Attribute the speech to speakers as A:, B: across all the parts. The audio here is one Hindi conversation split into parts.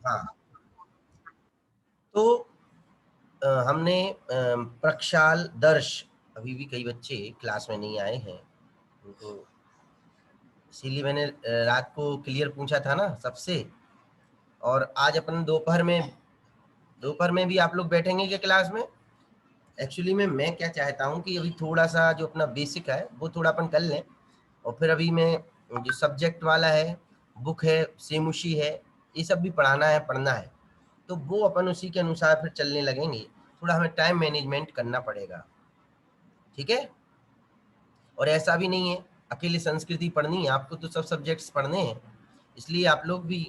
A: हाँ, तो हमने प्रक्षाल दर्श, अभी भी कई बच्चे क्लास में नहीं आए हैं, उनको इसीलिए मैंने रात को क्लियर पूछा था ना सबसे। और आज अपन दोपहर में भी आप लोग बैठेंगे क्या क्लास में? एक्चुअली में मैं क्या चाहता हूँ कि अभी थोड़ा सा जो अपना बेसिक है वो थोड़ा अपन कर लें, और फिर अभी मैं जो सब्जेक्ट वाला है, बुक है, सेमुशी है, ये सब भी पढ़ना है, तो वो अपन उसी के अनुसार फिर चलने लगेंगे। थोड़ा हमें टाइम मैनेजमेंट करना पड़ेगा, ठीक है? और ऐसा भी नहीं है अकेले संस्कृति पढ़नी है, आपको तो सब सब्जेक्ट्स पढ़ने हैं, इसलिए आप लोग भी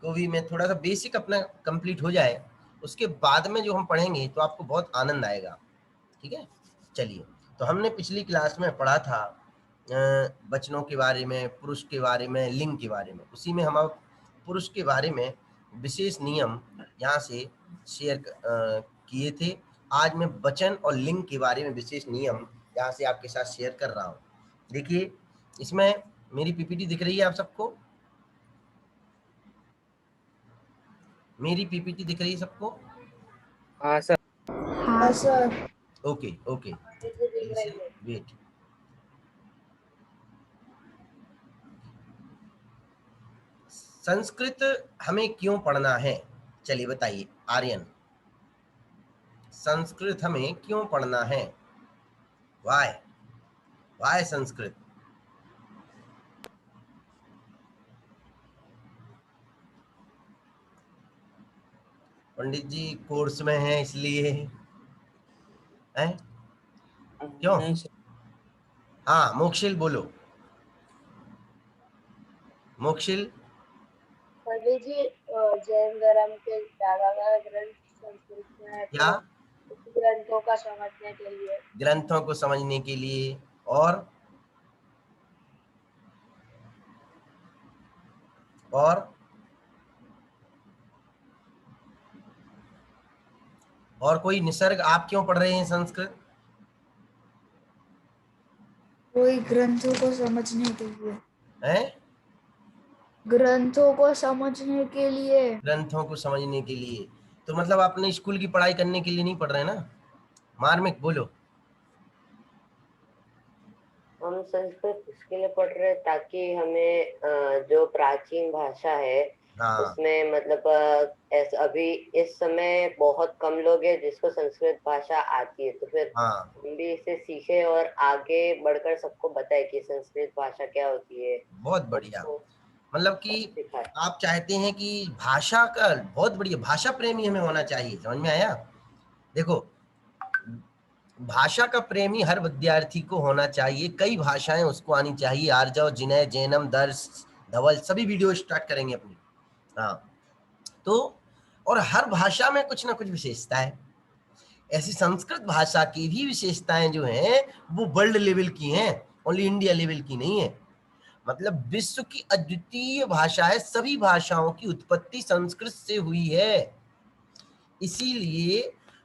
A: को भी मैं थोड़ा सा बेसिक अपना कंप्लीट हो जाए, उसके बाद में जो हम पढ़ेंगे तो आपको बहुत आनंद आएगा, ठीक है? चलिए, तो हमने पिछली क्लास में पढ़ा था वचनों के बारे में, पुरुष के बारे में, लिंग के बारे में। उसी में हम अब पुरुष के बारे में विशेष नियम यहाँ से शेयर किए थे। आज मैं वचन और लिंग के बारे में विशेष नियम यहाँ से आपके साथ शेयर कर रहा हूँ। देखिए, इसमें मेरी पीपीटी दिख रही है आप सबको? मेरी पीपीटी दिख रही है सबको?
B: हाँ सर।
C: हाँ sir.
A: Okay okay, wait. Sanskrit हमें क्यों पढ़ना है? चलिए बताइए आर्यन, संस्कृत हमें क्यों पढ़ना है? वाय संस्कृत? पंडित जी कोर्स में हैं इसलिए हैं? क्यों?
B: नहीं सर।
A: हाँ, मोक्षिल बोलो, मोक्षिल।
C: पंडित जी, जैन धर्म के ज्यादातर ग्रंथ संस्कृत में है,
A: क्या?
C: तो उस ग्रंथों का समझने के लिए।
A: ग्रंथों को समझने के लिए। और और और कोई निसर्ग, आप क्यों पढ़ रहे हैं संस्कृत?
D: कोई ग्रंथों को समझने के लिए।
A: हैं?
D: ग्रंथों को समझने के लिए।
A: ग्रंथों को समझने के लिए, तो मतलब आपने स्कूल की पढ़ाई करने के लिए नहीं पढ़ रहे हैं ना? मार्मिक बोलो।
E: हम संस्कृत इसके लिए पढ़ रहे हैं ताकि हमें जो प्राचीन भाषा है
A: हाँ
E: उसमें मतलब अभी इस समय बहुत कम लोग हैं जिसको संस्कृत भाषा आती है, तो फिर
A: हाँ,
E: हम भी इसे सीखे और आगे बढ़कर सबको बताए कि संस्कृत भाषा क्या होती है।
A: बहुत बढ़िया।
E: सबको
A: मतलब कि
E: सिखाए।
A: आप चाहते हैं कि भाषा का, बहुत बढ़िया, भाषा प्रेमी हमें होना चाहिए, समझ में आया? देखो, भाषा का प्रेमी हर विद्यार्थी को होना चाहिए, कई भाषाएं उसको आनी चाहिए। आर्जव, जिनय, जैनम, दर्श, धवल, सभी वीडियो स्टार्ट करेंगे अपनी। हाँ, तो और हर भाषा में कुछ ना कुछ विशेषता है। ऐसी संस्कृत भाषा की भी विशेषताएं जो हैं वो वर्ल्ड लेवल की हैं, ओनली इंडिया लेवल की नहीं है। मतलब विश्व की अद्वितीय भाषा है, सभी भाषाओं की उत्पत्ति संस्कृत से हुई है। इसीलिए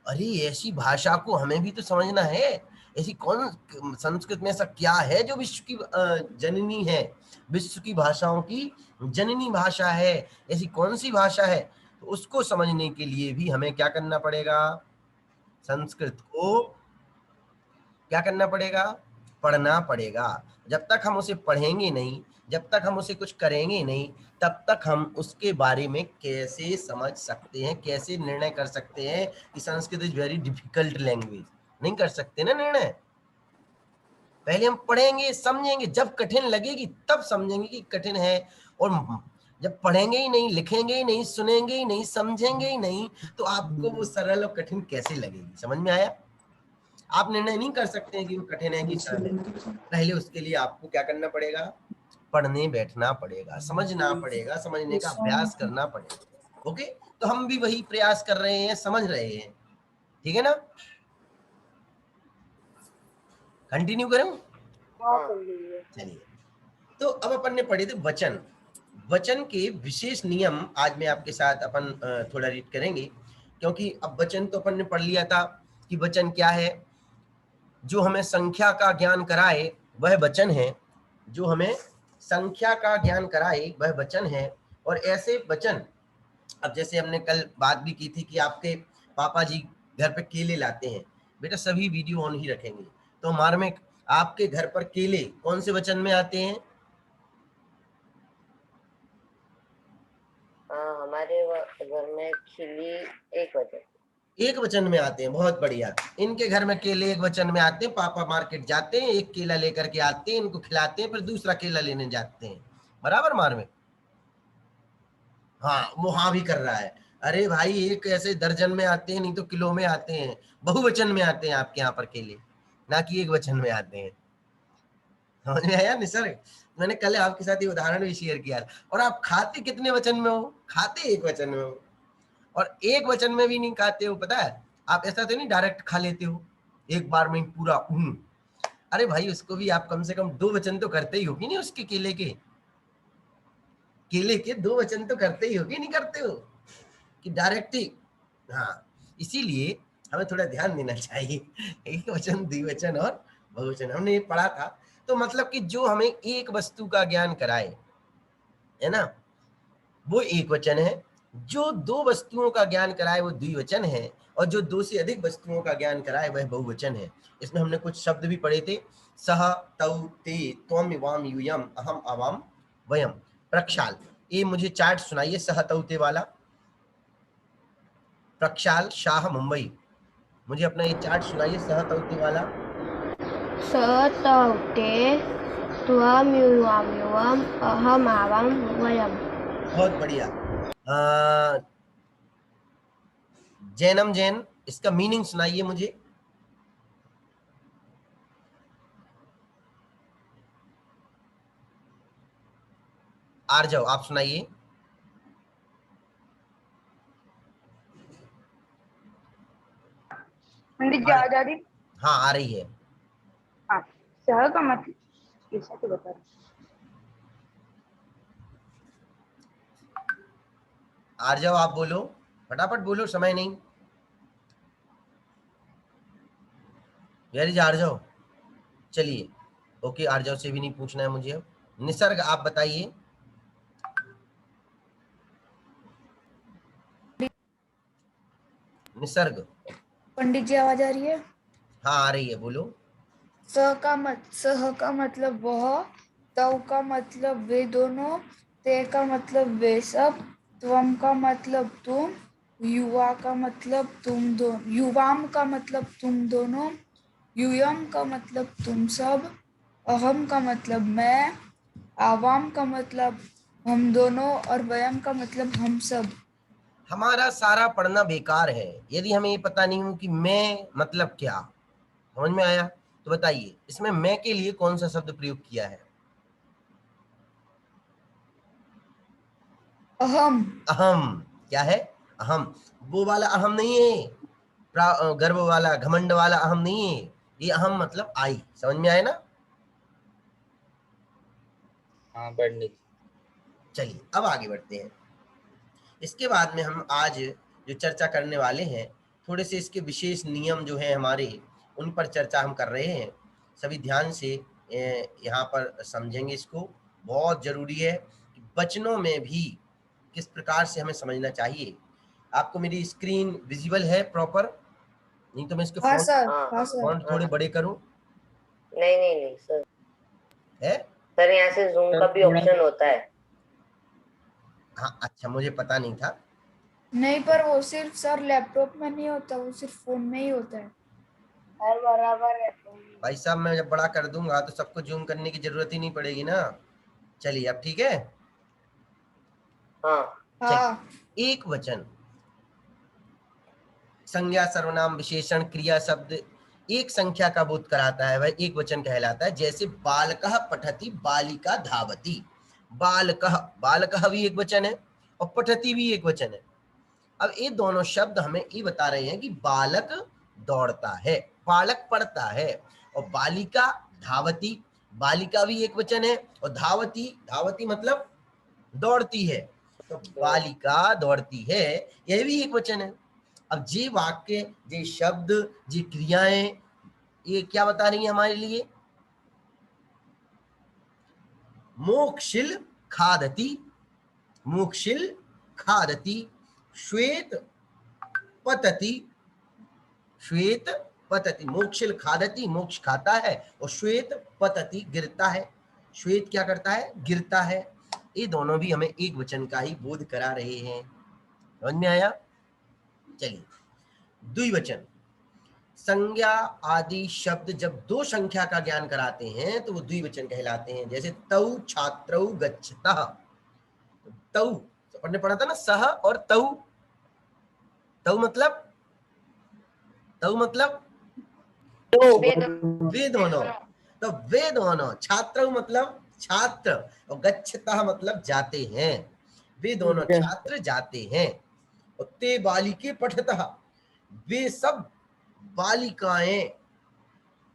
A: अरे ऐसी भाषा को हमें भी तो समझना है। ऐसी कौन, संस्कृत में ऐसा क्या है जो विश्व की जननी है, विश्व की भाषाओं की जननी भाषा है? ऐसी कौन सी भाषा है? तो उसको समझने के लिए भी हमें क्या करना पड़ेगा? संस्कृत को क्या करना पड़ेगा? पढ़ना पड़ेगा। जब तक हम उसे पढ़ेंगे नहीं, जब तक हम उसे कुछ करेंगे नहीं, तब तक हम उसके बारे में कैसे समझ सकते हैं, कैसे निर्णय कर सकते हैं कि Sanskrit is very difficult language? नहीं कर सकते ना निर्णय। पहले हम पढ़ेंगे, समझेंगे, जब कठिन लगेगी तब समझेंगे कि कठिन है। और जब पढ़ेंगे ही नहीं, लिखेंगे ही नहीं, सुनेंगे ही नहीं, समझेंगे ही नहीं, तो आपको वो सरल और कठिन कैसे लगेगी? समझ में आया? आप निर्णय नहीं कर सकते हैं कि वो कठिन है कि सरल है। पहले उसके लिए आपको क्या करना पड़ेगा? पढ़ने बैठना पड़ेगा, समझना पड़ेगा, समझने का अभ्यास करना पड़ेगा। ओके, तो हम भी वही प्रयास कर रहे हैं, समझ रहे हैं, ठीक है ना? कंटिन्यू करूं? चलिए, तो अब अपन ने पढ़े थे वचन। वचन के विशेष नियम आज मैं आपके साथ अपन थोड़ा रीड करेंगे, क्योंकि अब वचन तो अपन ने पढ़ लिया था कि वचन क्या है। जो हमें संख्या का ज्ञान कराए वह वचन है, जो हमें संख्या का ज्ञान कराए वह वचन है। और ऐसे वचन अब जैसे हमने कल बात भी की थी कि आपके पापा जी घर पे केले लाते हैं, बेटा सभी वीडियो ऑन ही रखेंगे। तो हमारे में आपके घर पर केले कौन से वचन में आते हैं?
E: हमारे घर में खिली एक वचन।
A: एक वचन में आते हैं, बहुत बढ़िया। इनके घर में केले एक वचन में आते हैं। पापा मार्केट जाते हैं, एक केला लेकर के आते हैं, इनको खिलाते हैं, फिर दूसरा केला लेने जाते हैं। बराबर मार्मिक? हाँ, वो हाँ भी कर रहा है। अरे भाई, एक ऐसे दर्जन में आते हैं, नहीं तो किलो में आते हैं, बहुवचन में आते हैं आपके यहाँ पर केले, ना कि एक वचन में आते हैं। समझ में आया निसर्ग? मैंने कल आपके साथ ये उदाहरण भी शेयर किया। और आप खाते कितने वचन में हो? खाते एक वचन में हो। और एक वचन में भी नहीं खाते हो, पता है? आप ऐसा तो नहीं डायरेक्ट खा लेते हो एक बार में पूरा। अरे भाई, उसको भी आप कम से कम दो वचन तो करते ही होगी नहीं, उसके केले के दो वचन तो करते ही होगी, नहीं करते हो कि डायरेक्ट ही? हाँ, इसीलिए हमें थोड़ा ध्यान देना चाहिए। एक वचन, द्विवचन और बहुवचन हमने ये पढ़ा था। तो मतलब कि जो हमें एक वस्तु का ज्ञान कराए, है ना, वो एक वचन है। जो दो वस्तुओं का ज्ञान कराए वो द्विवचन है, और जो दो से अधिक वस्तुओं का ज्ञान कराए वह बहुवचन है। इसमें हमने कुछ शब्द भी पढ़े थे, सह, तौ, ते, त्वम, वाम, यूयम, अहम, अवाम, वयम। प्रक्षाल, ये मुझे चार्ट सुनाइए सह, तौ, ते वाला। प्रक्षाल शाह मुंबई, मुझे अपना ये चार्ट सुनाइए सह, तौ, ते वाला।
F: सतौते त्वं युवां युवम् अहमावां वयम्।
A: बहुत बढ़िया। जैनम जैन, इसका मीनिंग सुनाइए मुझे। आर्जव, आप सुनाइए।
G: पंडित जी आवाज आ रही?
A: हाँ, आ रही है।
G: हाँ, सह का मतलब कैसा तो बता रहा
A: आर्जव, आप बोलो, फटाफट बोलो, समय नहीं। वेरी आर्जव, चलिए, ओके, आर्जव से भी नहीं पूछना है मुझे अब। निसर्ग, आप बताइए। निसर्ग।
D: पंडित जी आवाज आ रही है?
A: हाँ, आ रही है, बोलो।
D: सह का मतलब वह, तव का मतलब वे दोनों, ते का मतलब वे सब, त्वम का मतलब तुम, युवा का मतलब तुम दो, युवाम का मतलब तुम दोनों, यूयम का मतलब तुम सब, अहम का मतलब मैं, आवाम का मतलब हम दोनों, और वयम का मतलब हम सब।
A: हमारा सारा पढ़ना बेकार है यदि हमें ये पता नहीं हो कि मैं मतलब क्या। समझ में आया? तो बताइए, इसमें मैं के लिए कौन सा शब्द प्रयोग किया है?
D: अहम।
A: अहम। क्या है? अहम। वो वाला अहम नहीं है, गर्व वाला, घमंड वाला अहम नहीं है। ये अहम मतलब आई। समझ में आया ना?
B: हाँ पंडित।
A: चलिए, अब आगे बढ़ते हैं। इसके बाद में हम आज जो चर्चा करने वाले हैं, थोड़े से इसके विशेष नियम जो हैं हमारे, उन पर चर्चा हम कर रहे हैं। सभी ध्यान से यहाँ पर समझेंगे इसको। बहुत जरूरी है कि वचनों में भी किस प्रकार से हमें समझना चाहिए। आपको मेरी स्क्रीन विजिबल है प्रॉपर? नहीं तो मैं इसके
D: हाँ
A: फॉन्ट
D: सर,
E: हाँ
D: हाँ सर।
A: फॉन्ट थोड़े बड़े करूं?
E: नहीं नहीं नहीं सर।
A: है?
E: सर यहाँ से जूम
B: सर
E: का भी
B: थोड़ा
E: ऑप्शन होता है।
A: हाँ, अच्छा, मुझे पता नहीं था।
D: नहीं, पर वो सिर्फ सर लैपटॉप में नहीं होता, वो सिर्फ फोन में ही होता है।
C: हर बराबर है।
A: भाई साहब, मैं जब बड़ा कर दूंगा तो सबको जूम करने की जरूरत ही नहीं पड़ेगी ना। चलिए, अब ठीक है।
E: हाँ
D: हाँ।
A: एक वचन, संज्ञा, सर्वनाम, विशेषण, क्रिया, शब्द एक संख्या का बोध कराता है, वह एक वचन कहलाता है। जैसे बालकः पठति, बालिका धावति। बालकः, बालकः भी एक वचन है और पठति भी एक वचन है। अब ये दोनों शब्द हमें ये बता रहे हैं कि बालक दौड़ता है, बालक पढ़ता है। और बालिका धावती, बालिका भी एक वचन है, और धावती, धावती मतलब दौड़ती है। तो बालिका दौड़ती है, यह भी एक वचन है। अब ये वाक्य, ये शब्द, ये क्रियाएं, ये क्या बता रही है हमारे लिए? मोक्षिल खादती, मोक्षिल खादती, श्वेत पतति, श्वेत पतति, मोक्षिल खादति, मोक्ष खाता है, और श्वेत पतति गिरता है। श्वेत क्या करता है? गिरता है। ये दोनों भी हमें एक वचन का ही बोध करा रहे हैं। समझ में आया? चलिए द्विवचन, संज्ञा आदि शब्द जब दो संख्या का ज्ञान कराते हैं तो वो द्विवचन कहलाते हैं। जैसे तौ छात्रौ गच्छतः, तौ अपन ने पढ़ा था ना, सह और तौ। तौ मतलब, तौ मतलब वे दोनों, तो वे दोनों। छात्रौ मतलब छात्र, और गच्छतः मतलब जाते हैं। वे दोनों छात्र जाते हैं। और ते बालिके पठतः, वे सब बालिकाएं,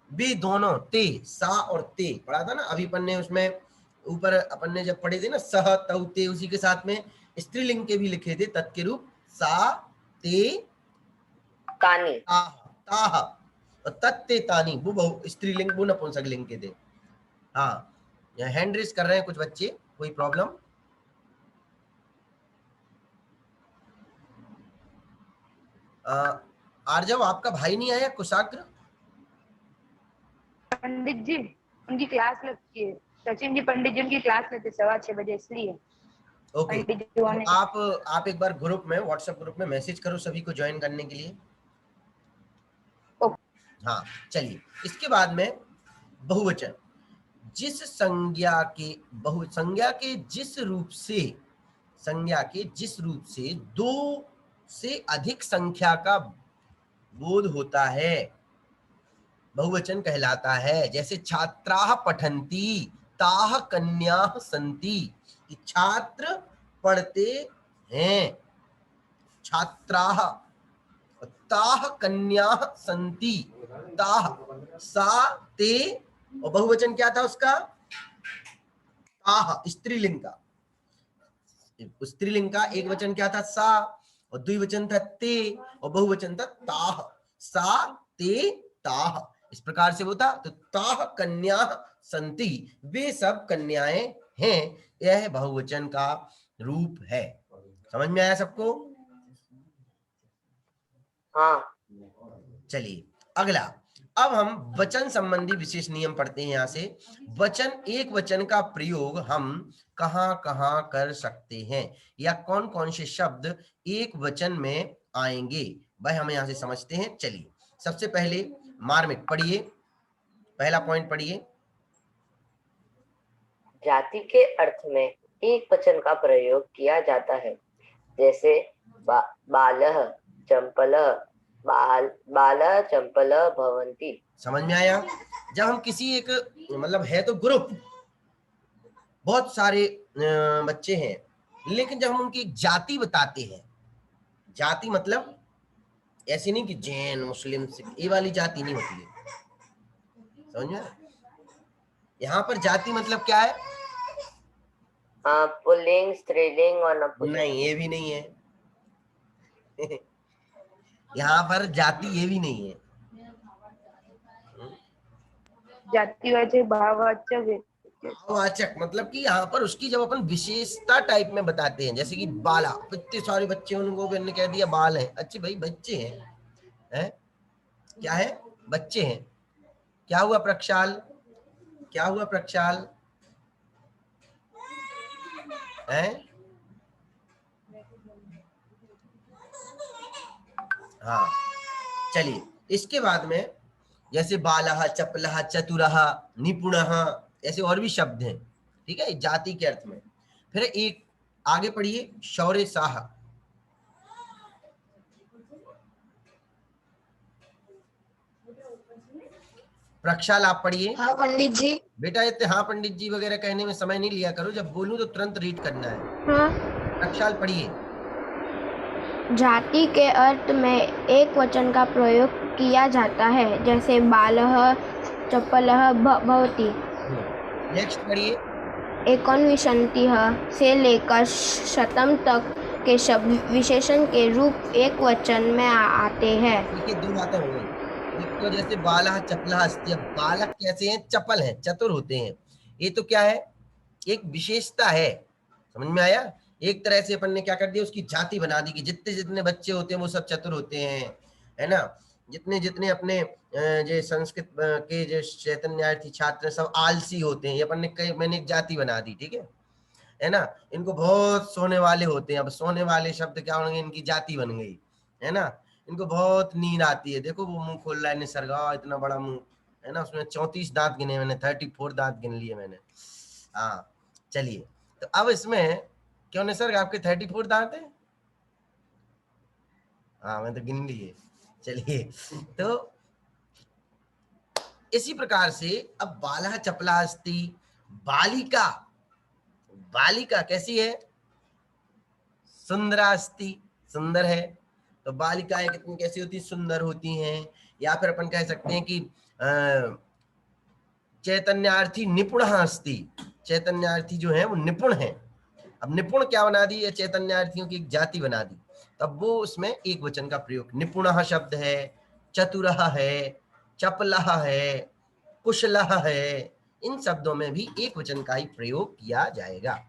A: वे दोनों। ते, सा और ते पढ़ा था ना अभी अपन ने, उसमें ऊपर अपन ने जब पढ़े थे ना सह तौ ते, उसी के साथ में स्त्रीलिंग के भी लिखे थे तत् के रूप, सा ते
E: तानी,
A: ताह, और तत्ते तानी, वो बहु स्त्रीलिंग, वो नपुंसक लिंग के थे। हाँ, यहाँ हैंड रेस कर रहे हैं कुछ बच्चे, कोई प्रॉब्लम? आर्जव, आपका भाई नहीं आया कुशाग्र?
G: पंडित जी उनकी क्लास लगती है, सचिन जी पंडित जी उनकी क्लास लेते 6:15 बजे, इसलिए
A: ओके,
G: पंडित जी
A: तो
G: आने।
A: आप एक बार ग्रुप में, व्हाट्सएप ग्रुप में मैसेज करो सभी को ज्वाइन करने के लिए। हाँ चलिए, इसके बाद में बहुवचन, जिस संज्ञा के, बहु संज्ञा के जिस रूप से, संज्ञा के जिस रूप से दो से अधिक संख्या का बोध होता है बहुवचन कहलाता है। जैसे छात्राः पठन्ति, ताः कन्याः सन्ति, कि छात्र पढ़ते हैं, छात्राः। ताः कन्याः सन्ति, ताः, सा ते, और बहुवचन क्या था उसका? ताः, स्त्रीलिंग का। स्त्रीलिंग का एक वचन क्या था? सा, और द्विवचन था ते, और बहुवचन था ताः, सा ते ताः। इस प्रकार से वो था। तो ताः कन्याः सन्ति, वे सब कन्याएं हैं, यह बहुवचन का रूप है। समझ में आया सबको?
E: हाँ।
A: चलिए अगला, अब हम वचन संबंधी विशेष नियम पढ़ते हैं। यहाँ से वचन, एक वचन का प्रयोग हम कहाँ कहाँ कर सकते हैं, या कौन कौन से शब्द एक वचन में आएंगे, भाई हम यहाँ से समझते हैं। चलिए सबसे पहले मार्मिक पढ़िए, पहला पॉइंट पढ़िए।
E: जाति के अर्थ में एक वचन का प्रयोग किया जाता है, जैसे बालः चंपलः, बालः चंपलः भवन्ति।
A: समझ में आया? जब हम किसी एक, मतलब है तो ग्रुप, बहुत सारे बच्चे हैं, लेकिन जब हम उनकी एक जाति बताते हैं, जाति मतलब ऐसी नहीं कि जैन मुस्लिम सिख, ये वाली जाति नहीं होती है। समझ में? यहाँ पर जाति मतलब क्या है?
E: पुल्लिंग, स्त्रीलिंग और नपुंसक।
A: नहीं, ये भी नहीं है। यहाँ पर जाति ये भी नहीं है।
G: जातिवाचक, भाववाचक,
A: भाववाचक मतलब कि यहाँ पर उसकी जब अपन विशेषता टाइप में बताते हैं, जैसे कि बाला, इतने सारे बच्चे, उनको मैंने कह दिया बाल है। अच्छे भाई बच्चे हैं, क्या है? बच्चे हैं। क्या हुआ प्रक्षाल? क्या हुआ प्रक्षाल? हैं? हाँ चलिए, इसके बाद में जैसे बालः, चपलः, चतुरः, निपुणः, ऐसे और भी शब्द हैं, ठीक है, जाति के अर्थ में। फिर एक आगे पढ़िए, शौर्य साह। प्रक्षाल आप पढ़िए।
F: हाँ पंडित जी।
A: बेटा इतने हाँ पंडित जी वगैरह कहने में समय नहीं लिया करो, जब बोलूं तो तुरंत रीड करना है।
F: हाँ।
A: प्रक्षाल पढ़िए।
F: जाति के अर्थ में एक वचन का प्रयोग किया जाता है, जैसे बालः चपलः भवति।
A: नेक्स्ट पढ़िए।
F: एकोनविंशतिः से लेकर शतम तक के शब्द विशेषण के रूप एक वचन में आते हैं।
A: देखिए दो बातें हो गई। एक तो जैसे बालः चपलः अस्ति, अब बालक कैसे हैं? चपल हैं, चतुर होते हैं। ये तो क्या है? एक विशेषता है। समझ में आया? एक तरह से अपन ने क्या कर दिया, उसकी जाति बना दी कि जितने जितने बच्चे होते हैं वो सब चतुर होते हैं, है ना। जितने जितने अपने जो संस्कृत के जो चैतन्यार्थी छात्र सब आलसी होते हैं, ये अपन ने मैंने एक जाति बना दी, ठीक है ना। इनको बहुत सोने वाले होते हैं, अब सोने वाले शब्द क्या होंगे, इनकी जाति बन गई, है ना। इनको बहुत नींद आती है, देखो वो मुंह खोल रहा है निसर्गा, इतना बड़ा मुंह, है ना, उसमें 34 दांत गिने मैंने, 34 दांत गिन लिए मैंने। हाँ चलिए, तो अब इसमें क्यों निसर्ग आपके 34 दांत है? हाँ मैं तो गिन लिए। चलिए, तो इसी प्रकार से अब बाला चपला अस्ति, बालिका, बालिका कैसी है? सुंदरास्ति, सुंदर है। तो बालिकाएं कितनी कैसी होती, सुंदर होती हैं। या फिर अपन कह सकते हैं कि चैतन्यार्थी निपुण अस्ति, चैतन्यार्थी जो है वो निपुण है। अब निपुण क्या बना दी, चैतन्यार्थियों की एक जाति बना दी, तब वो उसमें एक वचन का प्रयोग, निपुण शब्द है, चतुर है, चपला है, कुशल है, इन शब्दों में भी एक वचन का ही प्रयोग किया जाएगा।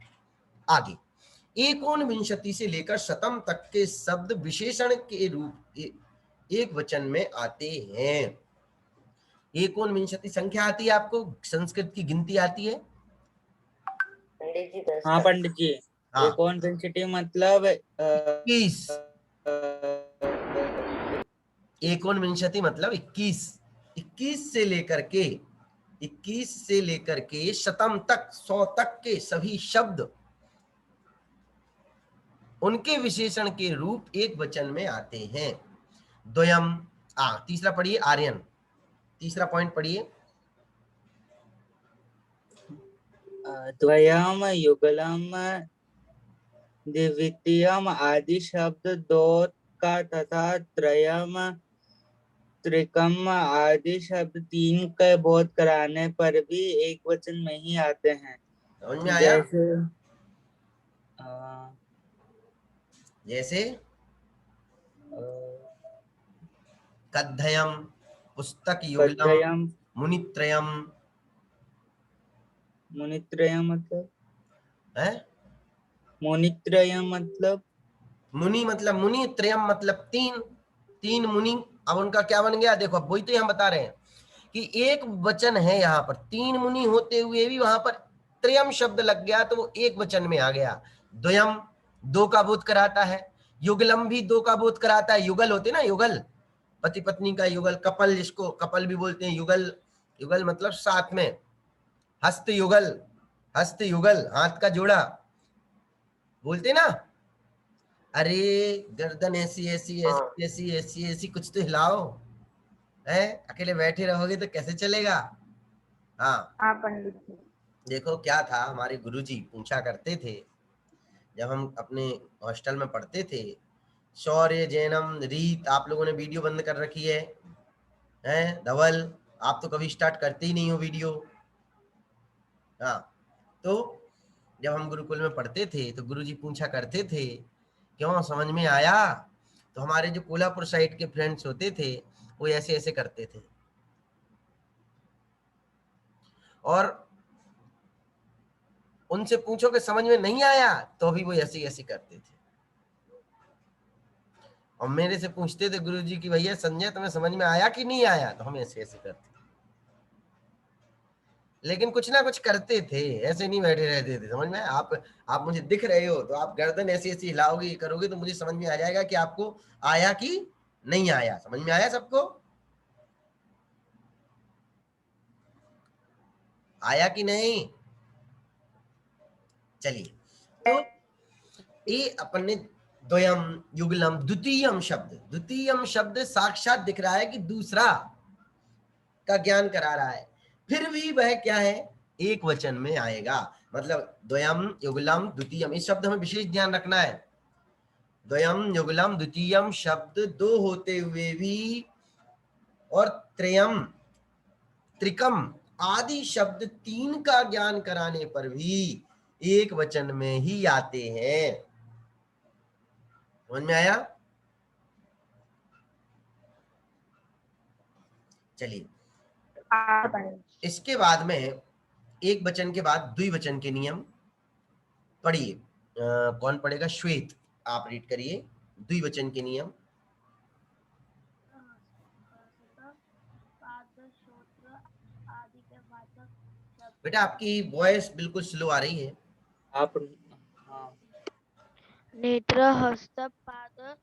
A: आगे, एकोनविंशति से लेकर शतम तक के शब्द विशेषण के रूप एक वचन में आते हैं। एकोनविंशति संख्या आती है आपको, संस्कृत की गिनती आती है?
E: पंडित जी 10
B: हाँ
E: तक।
B: पंडित जी,
A: हाँ,
B: एकोनविंशति मतलब
A: 21, एकोनविंशति मतलब 21, 21 से लेकर के 21 से लेकर के शतम तक, 100 तक के सभी शब्द उनके विशेषण के रूप एक वचन में आते हैं। द्वयम, तीसरा पढ़िए आर्यन, तीसरा पॉइंट पढ़िए।
B: द्वयम, युगलम, द्वितीयम आदि शब्द दो का तथा त्रयम, त्रिकम आदि शब्द 3 का बोध कराने पर भी एक वचन में ही आते हैं।
A: समझ में आया? जैसे कद्धयम, पुस्तक युगलम,
B: कद्धयम,
A: मुनित्रयम,
B: मुनित्रयम मतलब,
A: है
B: मुनित्रयम मतलब,
A: मुनि मतलब, मुनि त्रयम मतलब तीन, तीन मुनि। अब उनका क्या बन गया, देखो अब वही तो हम बता रहे हैं कि एक वचन है, यहाँ पर तीन मुनि होते हुए भी वहां पर त्रयम शब्द लग गया तो वो एक वचन में आ गया। द्वयम दो का बोध कराता है, युगलम भी दो का बोध कराता है, युगल होते ना, युगल पति पत्नी का युगल, कपल जिसको कपल भी बोलते हैं, युगल, युगल मतलब साथ में, हस्त युगल, हस्त युगल हाथ का जोड़ा बोलते ना। अरे गर्दन ऐसी ऐसी ऐसी ऐसी ऐसी ऐसी कुछ तो हिलाओ, है अकेले बैठे रहोगे तो कैसे चलेगा। हाँ
G: पंडित जी।
A: देखो क्या था, हमारे गुरुजी पूछा करते थे जब हम अपने हॉस्टल में पढ़ते थे, शौर्य जैनम रीत, आप लोगों ने वीडियो बंद कर रखी है, हैं धवल, आप तो कभी स्टार्ट करते ही नहीं हो वीडियो। हाँ, तो जब हम गुरुकुल में पढ़ते थे तो गुरुजी पूछा करते थे क्यों समझ में आया, तो हमारे जो कोल्हापुर साइड के फ्रेंड्स होते थे वो ऐसे ऐसे करते थे, और उनसे पूछो कि समझ में नहीं आया तो भी वो ऐसे ऐसे करते थे। और मेरे से पूछते थे गुरुजी की भैया संजय तुम्हें समझ में आया कि नहीं आया, तो हम ऐसे ऐसे करते, लेकिन कुछ ना कुछ करते थे, ऐसे नहीं बैठे रहते थे। समझ में, आप मुझे दिख रहे हो तो आप गर्दन ऐसी ऐसी हिलाओगे करोगे तो मुझे समझ में आ जाएगा कि आपको आया कि नहीं आया। समझ में आया सबको, आया कि नहीं? चलिए, तो ये अपन ने द्वयम, युगलम, द्वितीयम शब्द, द्वितीयम शब्द साक्षात दिख रहा है कि दूसरा का ज्ञान करा रहा है, फिर भी वह क्या है, एक वचन में आएगा। मतलब द्वयम युगलम द्वितीयम, इस शब्द में विशेष ध्यान रखना है। द्वयम युगलम द्वितीयम शब्द दो होते हुए भी, और त्रयम त्रिकम आदि शब्द 3 का ज्ञान कराने पर भी एक वचन में ही आते हैं। समझ में आया? चलिए, इसके बाद में एक वचन के बाद द्विवचन के नियम पढ़िए। कौन पढ़ेगा? श्वेत, आप रीड करिए द्विवचन के नियम। बेटा आपकी वॉइस बिल्कुल स्लो आ रही है।
B: आप हाँ
H: नेत्र, हस्त, पाद,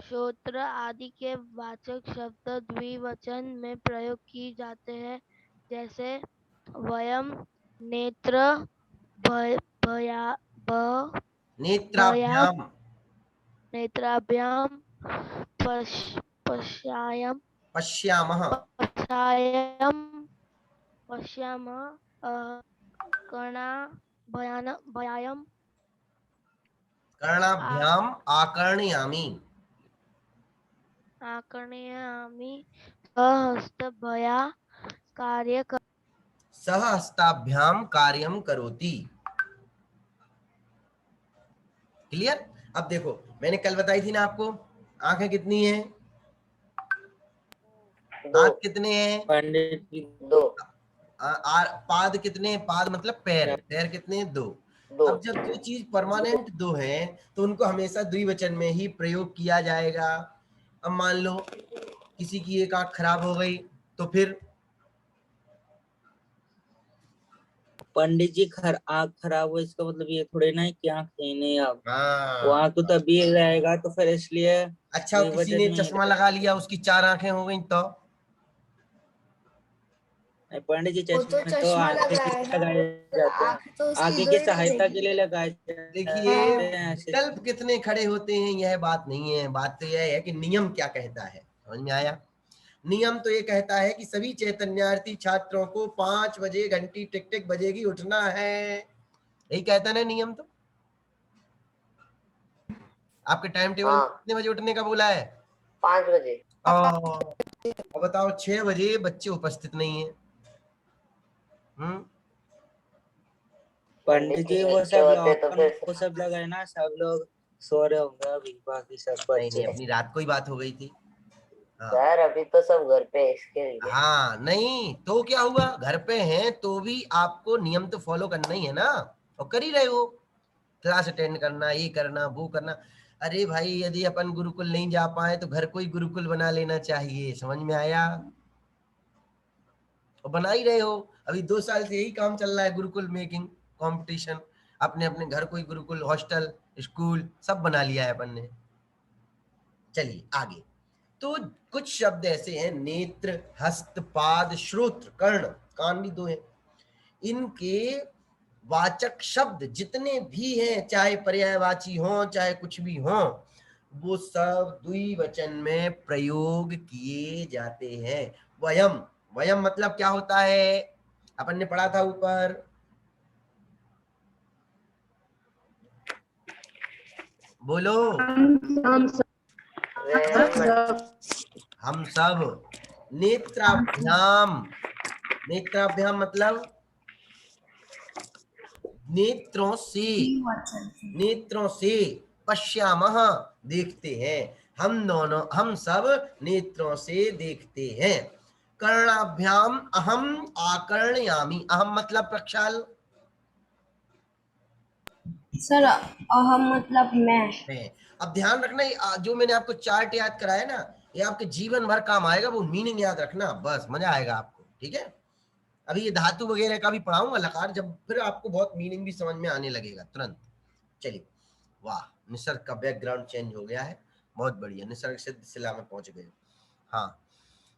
H: श्रोत्र आदि के वाचक शब्द द्विवचन में प्रयोग किए जाते हैं, जैसे वयम, नेत्र, भय, भया, भ, भया,
A: नेत्राभ्याम,
H: नेत्राभ्याम, पश्यायम,
A: पश्यामः,
H: पश्यामः, कर्णा, भयायम,
A: कर्णाभ्याम आकर्णयामि,
H: आकर्णयामि, सहस्त भया कार्य
A: सहहस्ताभ्याम कार्यम करोति। क्लियर? अब देखो मैंने कल बताई थी ना आपको, आंखें कितनी हैं?
E: दो,
A: हाथ कितने हैं?
B: पंडित जी
E: दो,
A: पाद कितने हैं? पाद मतलब पैर, पैर कितने हैं? दो।
E: दो,
A: अब जब जो चीज परमानेंट दो है तो उनको हमेशा द्विवचन में ही प्रयोग किया जाएगा। अब मान लो किसी की एक आंख खराब हो गई तो फिर
B: पंडित जी आँख खराब हो, इसका मतलब ये थोड़ी ना है कि आँख है नहीं। अब वो
A: हाँ,
B: आँख तो तभी रहेगा, तो फिर इसलिए
A: अच्छा किसी ने
B: द्विवचन में ही
A: चश्मा लगा लिया, उसकी 4 आंखें हो गई तो
B: पंडित जी
D: वो तो
B: चश्मे तो
D: चश्मा
B: आँख के
D: लगाया
B: लिए
D: ना,
B: लगाए जाते हैं,
D: आंख तो उसकी
B: आगे
D: दो
B: की
D: ही
B: सहायता के
D: रहेगी।
B: लिए लगाए
A: देखिए
B: जाते हैं ऐसे।
A: विकल्प कितने खड़े होते हैं यह बात नहीं है, बात तो यह है कि नियम क्या कहता है। समझ में आया? नियम तो ये कहता है कि सभी चैतन्यार्थी छात्रों को 5 बजे घंटी टिक टिक बजेगी उठना है, यही कहता है ना नियम। तो आपके टाइम टेबल में
E: हाँ,
A: कितने बजे उठने का बोला है?
E: 5 बजे।
A: अब बताओ 6 बजे बच्चे उपस्थित नहीं है।
B: पंडित जी वो
E: बच्चे
B: सब
E: होते तो फिर
B: वो सब लोग है ना, सब लोग सो रहे होंगे अभी, बाकी सब
A: नहीं नहीं,
B: बच्चे।
A: अपनी रात को ही बात हो गई थी। हाँ
E: सर अभी तो सब घर पे है इसके लिए।
A: हाँ, नहीं तो क्या हुआ, घर पे हैं तो भी आपको नियम तो फॉलो करना ही है ना, और कर ही रहे हो। क्लास अटेंड करना, ये करना, वो करना। अरे भाई यदि अपन गुरुकुल नहीं जा पाए तो घर को ही गुरुकुल बना लेना चाहिए। समझ में आया? और बना ही रहे हो, अभी 2 साल से यही काम चल रहा है, गुरुकुल मेकिंग कंपटीशन। अपने अपने घर को ही गुरुकुल, हॉस्टल, स्कूल सब बना लिया है अपन ने। चलिए आगे। तो कुछ शब्द ऐसे हैं, नेत्र, हस्त, पाद, श्रोत्र, कर्ण, कान भी 2 हैं। इनके वाचक शब्द जितने भी हैं, चाहे पर्यायवाची हो चाहे कुछ भी हो, वो सब द्विवचन में प्रयोग किए जाते हैं। वयम, वयम मतलब क्या होता है? अपन ने पढ़ा था ऊपर, बोलो। हम सब। नेत्राभ्याम, नेत्राभ्याम मतलब नेत्रों से, नेत्रों से, पश्यामः देखते हैं, हम दोनों, हम सब नेत्रों से देखते हैं। कर्णाभ्याम अहम आकर्णयामि, अहम मतलब प्रक्षाल,
F: सर अहम मतलब मैं।
A: अब ध्यान रखना, जो मैंने आपको चार्ट याद कराया ना, ये आपके जीवन भर काम आएगा, वो मीनिंग याद रखना, बस मजा आएगा आपको। ठीक है? अभी ये धातु वगैरह का भी पढ़ाऊंगा लकार, जब फिर आपको बहुत मीनिंग भी समझ में आने लगेगा तुरंत। चलिए, वाह, निसर्ग का बैकग्राउंड चेंज हो गया है, बहुत बढ़िया, निसर्ग सिद्ध शिला में पहुंच गए। हाँ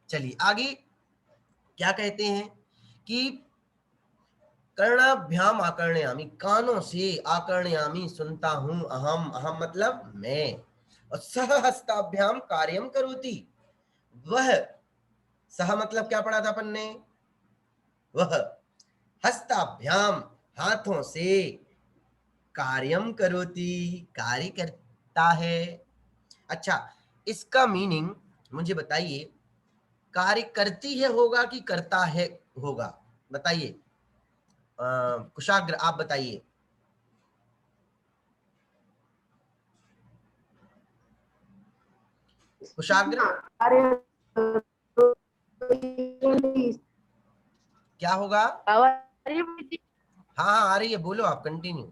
A: चलिए आगे, क्या कहते हैं कि कर्णाभ्याम आकर्णयामी, कानों से, आकर्णयामी सुनता हूं, अहम, अहम मतलब मैं, और सहहस्ताभ्याम कार्यम करोति, वह, सह मतलब क्या पढ़ा था अपन ने? वह, हस्ताभ्याम हाथों से, कार्यम करोति कार्य करता है। अच्छा, इसका मीनिंग मुझे बताइए, कार्य करती है होगा कि करता है होगा? बताइए, कुशाग्र आप बताइए। कुशाग्र क्या होगा? हाँ हाँ आ रही है, बोलो आप, कंटिन्यू।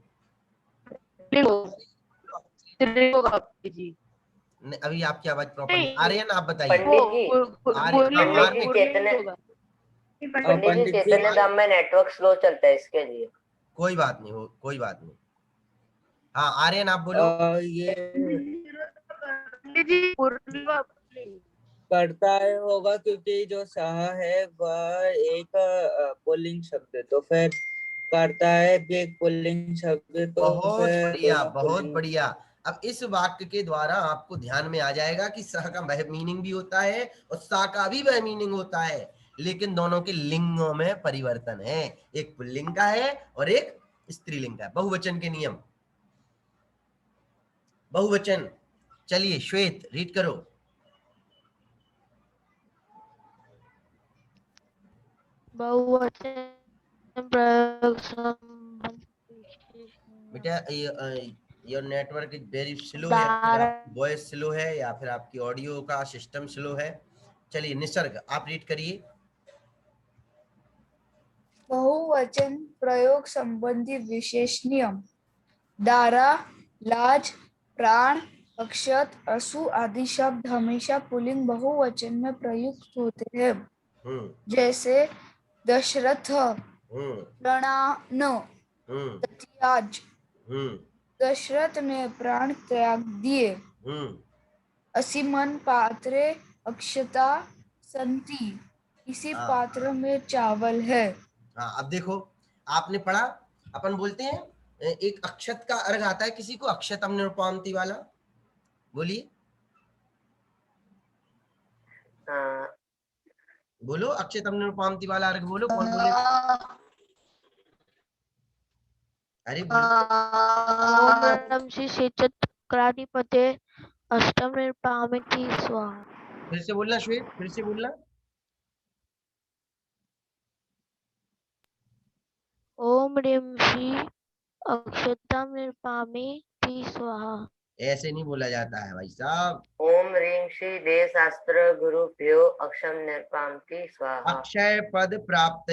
G: जी
A: अभी आपकी आवाज प्रॉपर
G: नहीं,
A: आर्यन आप बताइए।
E: पंडित जी,
A: आर्यन
E: पंडित जी चैतन्य पंडित जी चैतन्य धाम में नेटवर्क स्लो चलता है इसके लिए।
A: कोई बात नहीं हो, कोई बात नहीं। हाँ आर्यन आप बोलो।
B: ये
G: पंडित जी
B: करता है होगा क्योंकि जो सह है वह एक पुल्लिंग शब्द है, तो फिर करता है भी एक पुल्लिंग शब्द है, तो
A: बहुत
B: फिर
A: बढ़िया,
B: दोनों
A: बहुत
B: पुल्लिंग।
A: बढ़िया। अब इस वाक्य के द्वारा आपको ध्यान में आ जाएगा कि सह का वह मीनिंग भी होता है और सा का भी वह मीनिंग होता है, लेकिन दोनों के लिंगों में परिवर्तन है। एक पुल्लिंग का है और एक स्त्रीलिंग का है। बहुवचन के नियम, बहुवचन। चलिए श्वेत रीड करो।
H: बहुवचन प्रयोग संबंध
A: बेटा your network is very slow है,
H: दारा
A: वॉइस स्लो है या फिर आपकी ऑडियो का सिस्टम स्लो है। चलिए निसर्ग आप रीड करिए।
D: बहुवचन प्रयोग संबंधी विशेष नियम। दारा, लाज, प्राण, अक्षत, असु आदि शब्द हमेशा पुल्लिंग बहुवचन में प्रयुक्त होते हैं। जैसे दशरथ, प्रणान, दधिराज। दशरथ ने प्राण त्याग दिए। असीमन पात्रे अक्षता संति, इसी
A: हाँ।
D: पात्र में चावल है।
A: हाँ अब देखो, आपने पढ़ा, अपन बोलते हैं एक अक्षत का अर्घ आता है किसी को, अक्षतम निरुपांति वाला, बोलिए बोलो, अक्षतम निरुपांति वाला अर्घ बोलो, कौन बोलेगा? अरे बोलिए।
H: ओम नमः श्री क्षेत्रधिपते अष्टम निर्पामिति स्वाहा।
A: फिर से बोलना श्वेत, फिर से बोलना।
H: ओम ह्रीं श्री अक्षतम निर्पामिति स्वाहा।
A: ऐसे नहीं बोला जाता है भाई साहब।
E: ओम ह्रीं श्री देव शास्त्र गुरुभ्यो अक्षम निर्पामति स्वाहा।
A: अक्षय पद प्राप्त।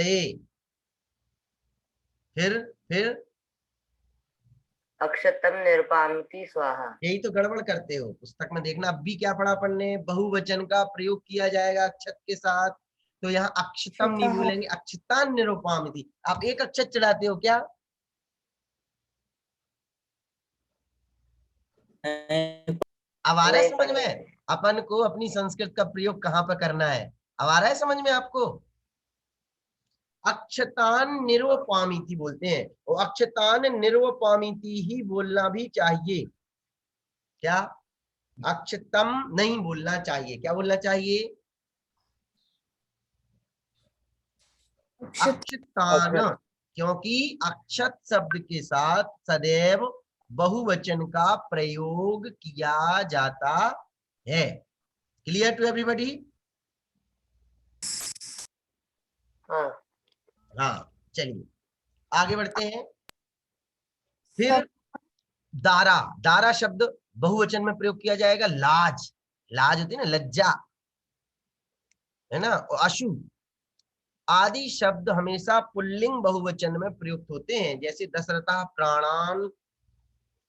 A: फिर
E: अक्षतम निर्पामति स्वाहा।
A: यही तो गड़बड़ करते हो। पुस्तक में देखना, अब भी क्या पढ़ा अपन ने, बहुवचन का प्रयोग किया जाएगा अक्षत के साथ, तो यहाँ अक्षतम नहीं बोलेंगे, अक्षतान निरुपामिति। आप एक अक्षत चढ़ाते हो क्या? अब आ रहा है समझ में अपन को अपनी संस्कृत का प्रयोग कहाँ पर करना है? अब आ रहा है समझ में आपको? अक्षतान निरुपामिति बोलते हैं, और अक्षतान निरुपामिति ही बोलना भी चाहिए। क्या? अक्षतम नहीं बोलना चाहिए, क्या बोलना चाहिए? अक्षतान, क्योंकि अक्षत शब्द के साथ सदैव बहुवचन का प्रयोग किया जाता है। Clear to everybody? हाँ चलिए आगे बढ़ते हैं। फिर दारा, दारा शब्द बहुवचन में प्रयोग किया जाएगा। लाज, लाज होती है ना, लज्जा, है ना। और अशु आदि शब्द हमेशा पुल्लिंग बहुवचन में प्रयुक्त होते हैं। जैसे दशरथा प्राणान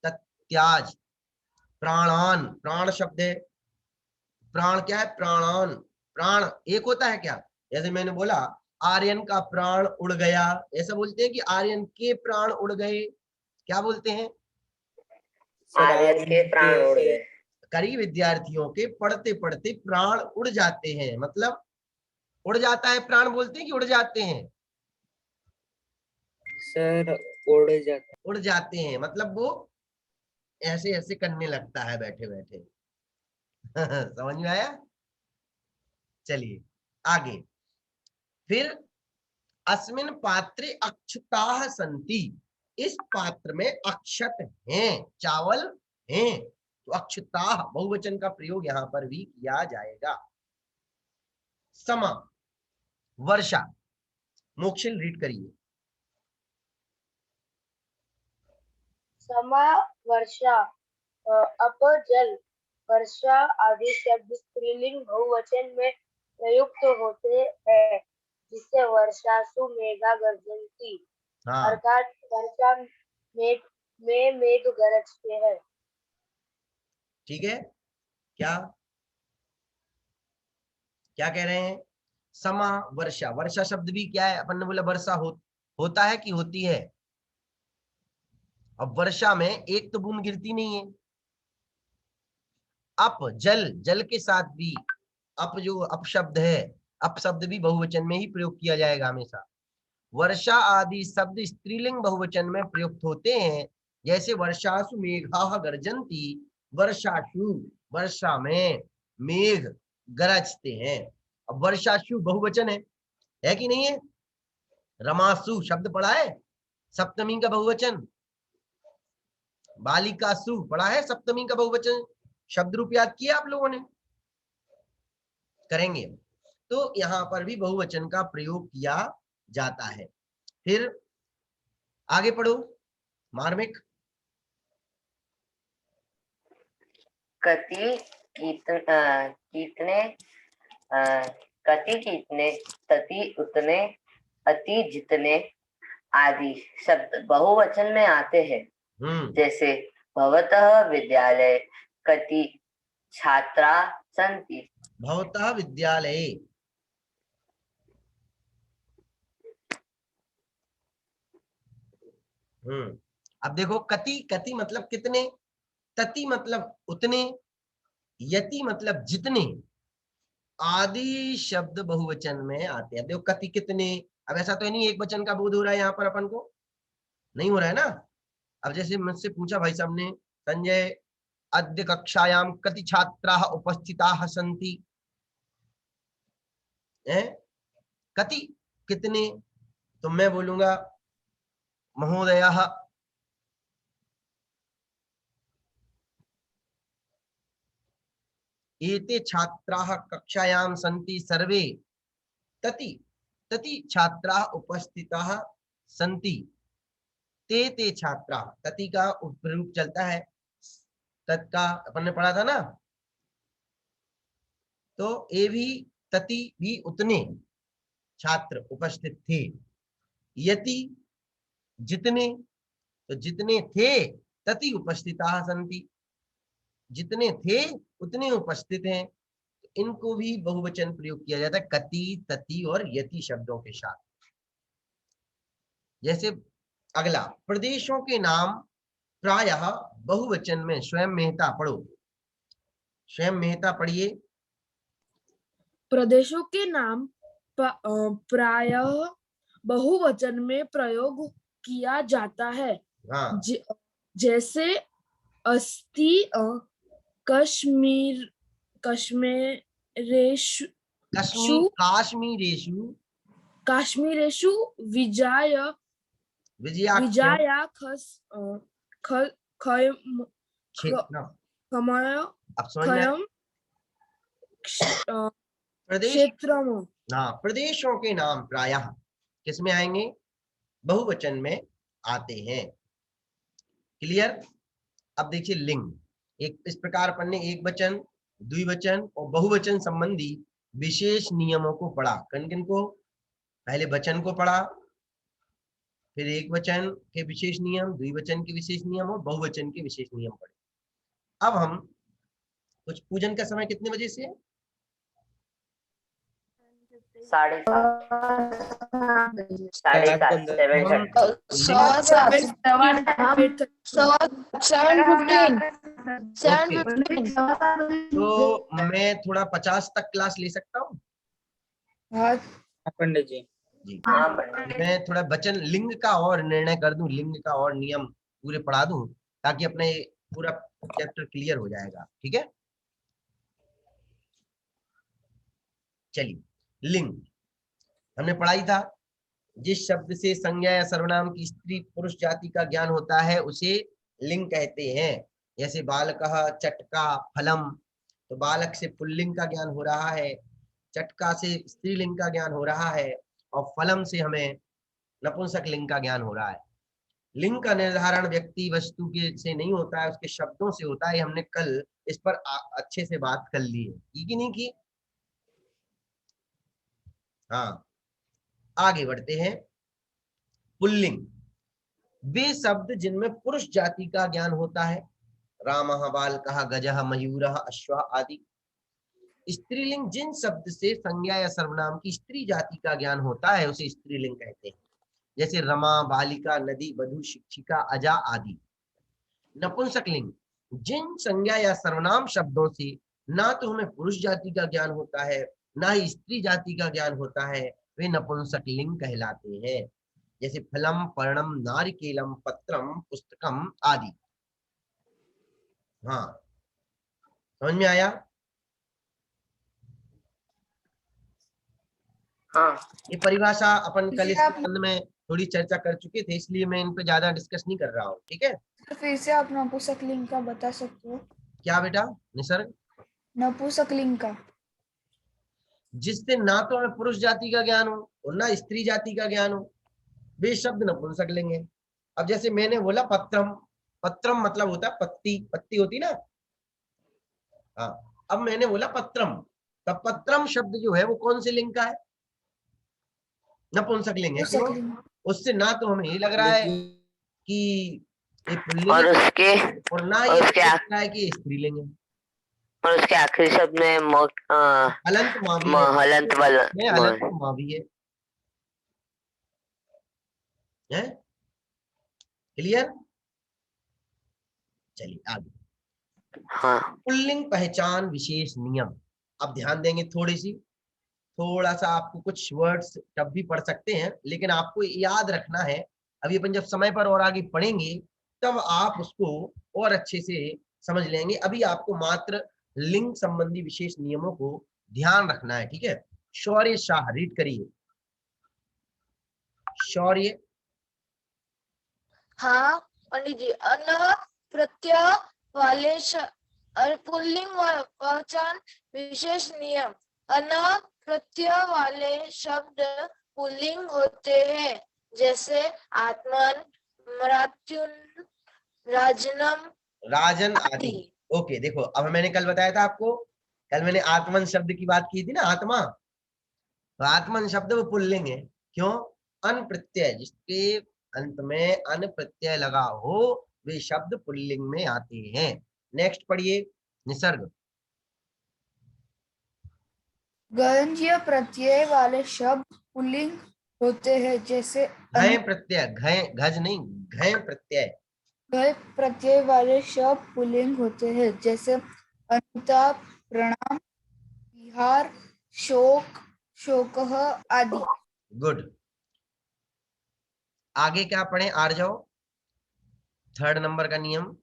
A: तत्याज। प्राणान, प्राण शब्द है। प्राण क्या है? प्राणान, प्राण एक होता है क्या? जैसे मैंने बोला आर्यन का प्राण उड़ गया, ऐसा बोलते हैं कि आर्यन के प्राण उड़ गए। क्या बोलते हैं?
E: आर्यन के प्राण उड़ गए।
A: कई विद्यार्थियों के पढ़ते पढ़ते प्राण उड़ जाते हैं, मतलब उड़ जाता है प्राण बोलते हैं कि उड़ जाते हैं?
B: सर उड़
A: जाते हैं, मतलब वो ऐसे ऐसे करने लगता है बैठे बैठे। समझ में आया? चलिए आगे। फिर अस्मिन पात्रे अक्षताः सन्ति, इस पात्र में अक्षत हैं, चावल हैं, तो अक्षताः बहुवचन का प्रयोग यहां पर भी किया जाएगा। समा, वर्षा, मोक्षिल रीड करिए।
C: समा, वर्षा, अप जल, वर्षा आदि शब्द स्त्रीलिंग बहुवचन में प्रयुक्त होते हैं, जिससे वर्षासु मेघा गर्जन्ति, अर्थात वर्षा मेघ में मेघ गरजते हैं।
A: ठीक है, क्या क्या कह रहे हैं? समा वर्षा, वर्षा शब्द भी क्या है? अपन ने बोला वर्षा होता है कि होती है। अब वर्षा में एक तो बूंद गिरती नहीं है। अप जल, जल के साथ भी अप जो अपशब्द है, अपशब्द भी बहुवचन में ही प्रयोग किया जाएगा हमेशा। वर्षा आदि शब्द स्त्रीलिंग बहुवचन में प्रयुक्त होते हैं, जैसे वर्षासु मेघाः गर्जन्ति, वर्षासु, वर्षा में मेघ गरजते हैं। अब वर्षासु बहुवचन है कि नहीं है? रमासु शब्द पढ़ा है, सप्तमी का बहुवचन। बालिकासु पढ़ा है, सप्तमी का बहुवचन। शब्द रूप याद किया आप लोगों ने? करेंगे। तो यहाँ पर भी बहुवचन का प्रयोग किया जाता है। फिर आगे पढ़ो मार्मिक।
E: कति कितने कति कितने, तति उतने, अति जितने आदि शब्द बहुवचन में आते हैं। जैसे भवतः विद्यालय कति छात्रा सन्ति।
A: भवतः विद्यालये, अब देखो कति, कति मतलब कितने, तति मतलब उतने, यति मतलब जितने, आदि शब्द बहुवचन में आते हैं। देखो कति कितने, अब ऐसा तो नहीं एक वचन का बोध हो रहा है यहाँ पर अपन को, नहीं हो रहा है ना। अब जैसे मुझसे पूछा भाई साहब ने, संजय अद्य कक्षायाम कति छात्राः उपस्थिताः सन्ति, कति कितने, तो मैं बोलूंगा महोदयः एते छात्राः कक्षायां सन्ति सर्वे, तति तति छात्राः उपस्थिताः सन्ति, ते छात्राः, तति का उपरूप चलता है, तत् का अपन ने पढ़ा था ना। तो ये भी तति भी उतने छात्र उपस्थित थे, यति जितने, तो जितने थे, तति उपस्थिताः सन्ति, जितने थे उतने उपस्थित हैं। तो इनको भी बहुवचन प्रयोग किया जाता है कति, तति और यति शब्दों के साथ। जैसे अगला, प्रदेशों के नाम प्रायः बहुवचन में, स्वयं मेहता पढ़ो, स्वयं मेहता पढ़िए।
I: प्रदेशों के नाम प्रायः बहुवचन में प्रयोग किया जाता है।
A: हाँ।
I: जैसे अस्ति कश्मीरेषु
A: प्रदेशों के नाम प्रायः किस में आएंगे? बहुवचन में आते हैं। क्लियर? अब देखिए लिंग, एक इस प्रकार अपन ने एक वचन, द्विवचन और बहुवचन संबंधी विशेष नियमों को पढ़ा। किन किन को? पहले वचन को पढ़ा, फिर एक वचन के विशेष नियम, द्विवचन के विशेष नियम और बहुवचन के विशेष नियम पढ़े। अब हम कुछ पूजन का समय कितने बजे से है? 7:30। तो मैं थोड़ा 50 तक क्लास ले सकता हूँ?
B: पंडित जी।
A: मैं थोड़ा वचन लिंग का और निर्णय कर दूं, लिंग का और नियम पूरे पढ़ा दूं, ताकि अपने पूरा चैप्टर क्लियर हो जाएगा। ठीक है, चलिए। लिंग हमने पढ़ाई था, जिस शब्द से संज्ञा या सर्वनाम की स्त्री पुरुष जाति का ज्ञान होता है उसे लिंग कहते हैं। जैसे बालकः, चटका, फलम, तो बालक से पुल्लिंग का ज्ञान हो रहा है, चटका से स्त्रीलिंग का ज्ञान हो रहा है, और फलम से हमें नपुंसक लिंग का ज्ञान हो रहा है। लिंग का निर्धारण व्यक्ति वस्तु के से नहीं होता है, उसके शब्दों से होता है। हमने कल इस पर अच्छे से बात कर ली है, कि नहीं की? हाँ, आगे बढ़ते हैं। पुल्लिंग, वे शब्द जिनमें पुरुष जाति का ज्ञान होता है, रामः, बालकः, गजः, मयूरः, अश्वः आदि। स्त्रीलिंग जिन शब्द से संज्ञा या सर्वनाम की स्त्री जाति का ज्ञान होता है उसे स्त्रीलिंग कहते हैं, जैसे रमा, बालिका, नदी, वधु, शिक्षिका, अजा आदि। नपुंसकलिंग जिन संज्ञा या सर्वनाम शब्दों से ना तो हमें पुरुष जाति का ज्ञान होता है ना ही स्त्री जाति का ज्ञान होता है, वे नपुंसकलिंग कहलाते हैं, जैसे फलम, पर्णम, नारिकेलम, पत्रम, पुस्तकम आदि। हाँ, समझ में आया?
E: हाँ।
A: ये परिभाषा अपन कल
D: जी,
A: इस
D: आप-
A: संबंध में थोड़ी चर्चा कर चुके थे, इसलिए मैं इन पे ज्यादा डिस्कस नहीं कर रहा हूँ। ठीक है,
D: फिर से आप नपुंसकलिंग का बता सकते हो?
A: क्या बेटा? निसर्ग,
D: नपुंसकलिंग का
A: जिससे ना तो हमें पुरुष जाति का ज्ञान हो और ना स्त्री जाति का ज्ञान हो, वे शब्द नपुंसकलिंग है। अब जैसे मैंने बोला पत्रम, पत्रम मतलब होता है पत्ती, पत्ती होती ना। हाँ, अब मैंने बोला पत्रम, तब पत्रम शब्द जो है वो कौन से लिंग का है? नपुंसकलिंग है। क्यों?
D: नपुंसकलिंग
A: उससे ना तो हमें ये लग रहा है कि ये पुल्लिंग
E: और
A: है
E: उसके
A: और ना
E: और
A: ये
E: उसके
A: लग रहा है कि स्त्रीलिंग है।
E: और उसके आखिरी शब्द में
A: हलंत माँ भी है,
E: हलंत वाला
A: में हलंत माँ भी है। क्लियर? चलिए आगे।
E: हाँ।
A: पुल्लिंग पहचान विशेष नियम। अब ध्यान देंगे थोड़ा सा आपको कुछ वर्ड्स तब भी पढ़ सकते हैं, लेकिन आपको याद रखना है। अभी अपन जब समय पर और आगे पढ़ेंगे तब आप उसको और अच्छे से समझ लेंगे। अभी आपको मात्र लिंग संबंधी विशेष नियमों को ध्यान रखना है। ठीक है, शौर्य शाह, रीड करिए। शौर्य,
H: हाँ पंडित जी। अन प्रत्यय वाले पुल्लिंग पहचान विशेष नियम। अन प्रत्यय वाले शब्द पुल्लिंग होते हैं, जैसे आत्मन, मृत्युन, राजनम,
A: राजन आदि। ओके, देखो अब मैंने कल बताया था आपको, कल मैंने आत्मन शब्द की बात की थी ना, आत्मा। तो आत्मन शब्द वो पुल्लिंग है। क्यों? अन प्रत्यय, जिसके अंत में अन प्रत्यय लगा हो वे शब्द पुल्लिंग में आते हैं। नेक्स्ट पढ़िए, निसर्ग।
D: गणजीय प्रत्यय वाले शब्द पुल्लिंग होते हैं, जैसे
A: घय प्रत्यय, घय, घज नहीं, घय प्रत्यय।
D: घय प्रत्यय वाले शब्द पुल्लिंग होते हैं, जैसे अनुताप, प्रणाम, विहार, शोक, शोकः आदि।
A: गुड। आगे क्या पढ़े? आर जाओ, 3rd नंबर का नियम।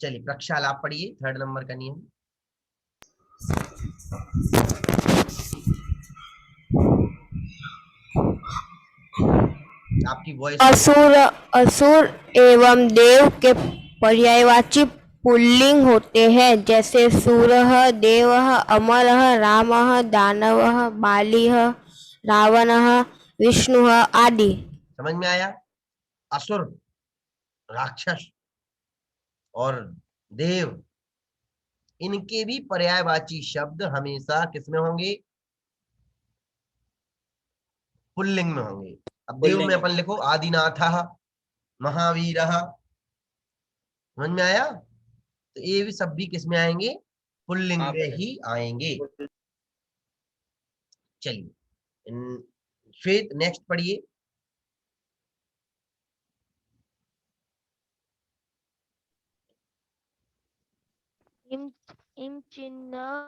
A: चलिए प्रक्षाल आप पढ़िए 3rd नंबर का नियम। आपकी वॉइस।
F: असुर असुर एवं देव के पर्यायवाची पुल्लिंग होते हैं, जैसे सूरः, देवः, अमरः, रामः, दानवः, बालिः, रावणः, विष्णुः आदि।
A: समझ में आया? असुर, राक्षस और देव, इनके भी पर्यायवाची शब्द हमेशा किसमें होंगे? पुल्लिंग में होंगे। अब देव में अपन लिखो आदिनाथः, महावीरः। समझ में आया? तो ये भी सब भी किसमें आएंगे? पुल्लिंग में ही आएंगे। चलिए फिर नेक्स्ट पढ़िए।
H: इम चिन्ह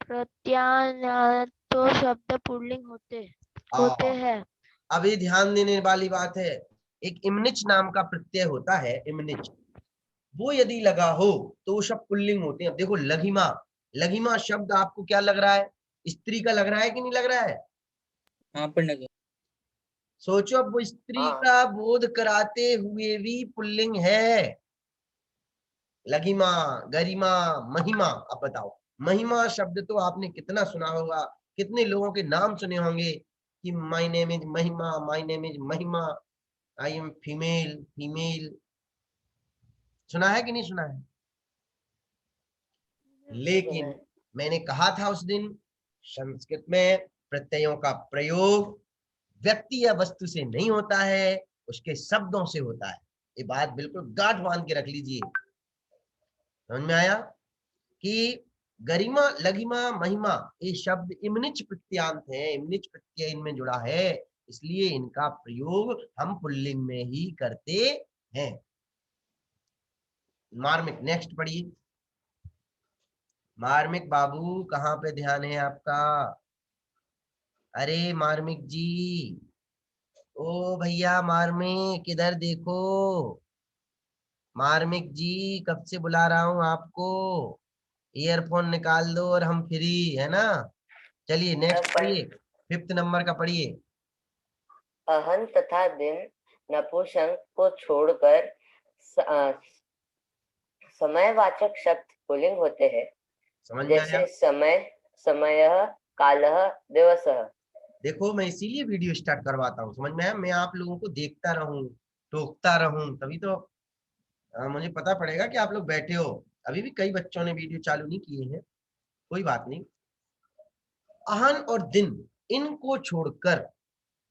H: प्रत्यान्तो शब्द पुल्लिंग होते हैं।
A: अभी ध्यान देने वाली बात है, एक इमनिच नाम का प्रत्यय होता है, इमनिच, वो यदि लगा हो तो वो शब्द पुल्लिंग होते हैं। अब देखो लघिमा, लघिमा शब्द आपको क्या लग रहा है? स्त्री का लग रहा है कि नहीं लग रहा है?
B: हाँ पंडित।
A: सोचो, अब वो स्त्री का बोध कराते हुए भी पुल्लिंग है। लघिमा, गरिमा, महिमा। अब बताओ, महिमा शब्द तो आपने कितना सुना होगा, कितने लोगों के नाम सुने होंगे कि माय नेम इज महिमा, माय नेम इज महिमा, आई एम फीमेल, फीमेल। सुना है कि नहीं सुना है? लेकिन मैंने कहा था उस दिन, संस्कृत में प्रत्ययों का प्रयोग व्यक्ति या वस्तु से नहीं होता है, उसके शब्दों से होता है। ये बात बिल्कुल गांठ बांध के रख लीजिए। समझ में आया कि गरिमा, लघिमा, महिमा ये शब्द इमनिच प्रत्यांत है, इमनिच प्रत्यय इनमें जुड़ा है, इसलिए इनका प्रयोग हम पुल्लिंग में ही करते हैं। मार्मिक, नेक्स्ट पढ़िए। मार्मिक बाबू कहाँ पे ध्यान है आपका? अरे मार्मिक जी, ओ भैया मार्मिक इधर देखो। मार्मिक जी कब से बुला रहा हूं आपको, ईयरफोन निकाल दो और हम फ्री है ना। चलिए नेक्स्ट पढ़िए, 5th नंबर का पढ़िए।
E: अहन तथा दिन नपुंसक को छोड़कर समयवाचक शब्द पुल्लिंग होते हैं।
A: समझ में आया?
E: जैसे समय, समयः, कालः, दिवसः।
A: देखो मैं इसीलिए वीडियो स्टार्ट करवाता हूँ, समझ में आया? मैं आप लोगों को देखता रहूं, टोकता रहूं, तभी तो मुझे पता पड़ेगा कि आप लोग बैठे हो। अभी भी कई बच्चों ने वीडियो चालू नहीं किए हैं, कोई बात नहीं। अहन और दिन इनको छोड़कर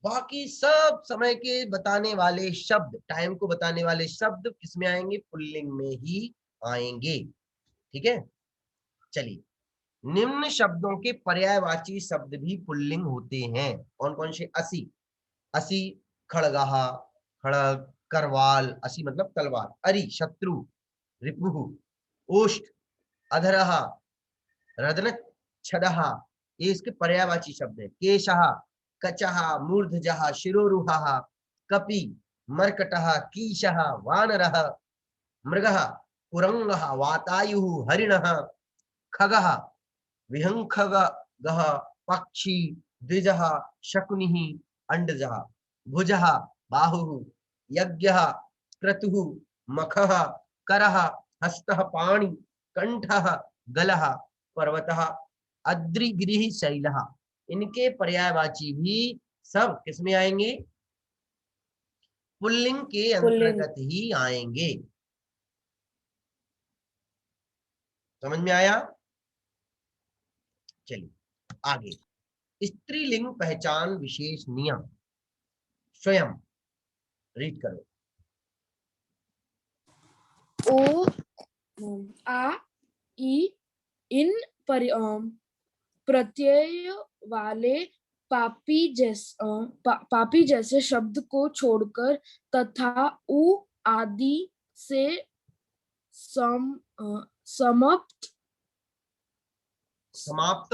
A: बाकी सब समय के बताने वाले शब्द, टाइम को बताने वाले शब्द किसमें आएंगे? पुल्लिंग में ही आएंगे। ठीक है, चलिए निम्न शब्दों के पर्यायवाची शब्द भी पुल्लिंग होते हैं। कौन कौन से? असी, असी खड़गहा, खड़ग, करवाल, असी मतलब तलवार, अरि शत्रु, रिपुहु, ओष्ठ, अधरहा, रदन, छदहा, ये इसके पर्यायवाची शब्द है। केशः, कचः, मूर्धजः, शिरोरुहः, कपि, मर्कटः, कीशः, वानरः, मृगः, कुरंगः, वातायुः, हरिणः, खगः, विहंखगः, पक्षी, द्विजः, शकुनिः, अंडजः, भुजः, बाहुः, यज्ञः, क्रतुः, मखः, करः, हस्तः, पाणि, कंठः, गलः, पर्वतः, अद्रिगिरिः, शैलः, इनके पर्यायवाची भी सब किसमें आएंगे? पुल्लिंग के अंतर्गत ही आएंगे। समझ में आया? चलिए आगे, स्त्रीलिंग पहचान विशेष नियम, स्वयं रीड करो।
I: ओ, आ, ई, इन प्रत्यय वाले पापी जैसे शब्द को छोड़कर तथा उ आदि से
A: समाप्त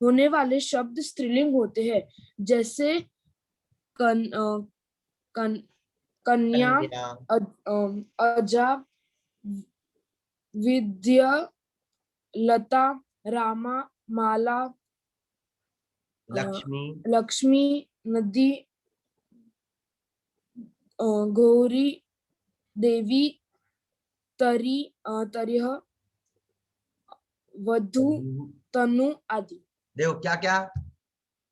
A: होने
I: वाले शब्द स्त्रीलिंग होते हैं। जैसे कन्या, अजा, विद्या, लता, रामा, माला, लक्ष्मी, नदी, गौरी, देवी, तरिह, वधु, तनु आदि।
A: देखो क्या क्या,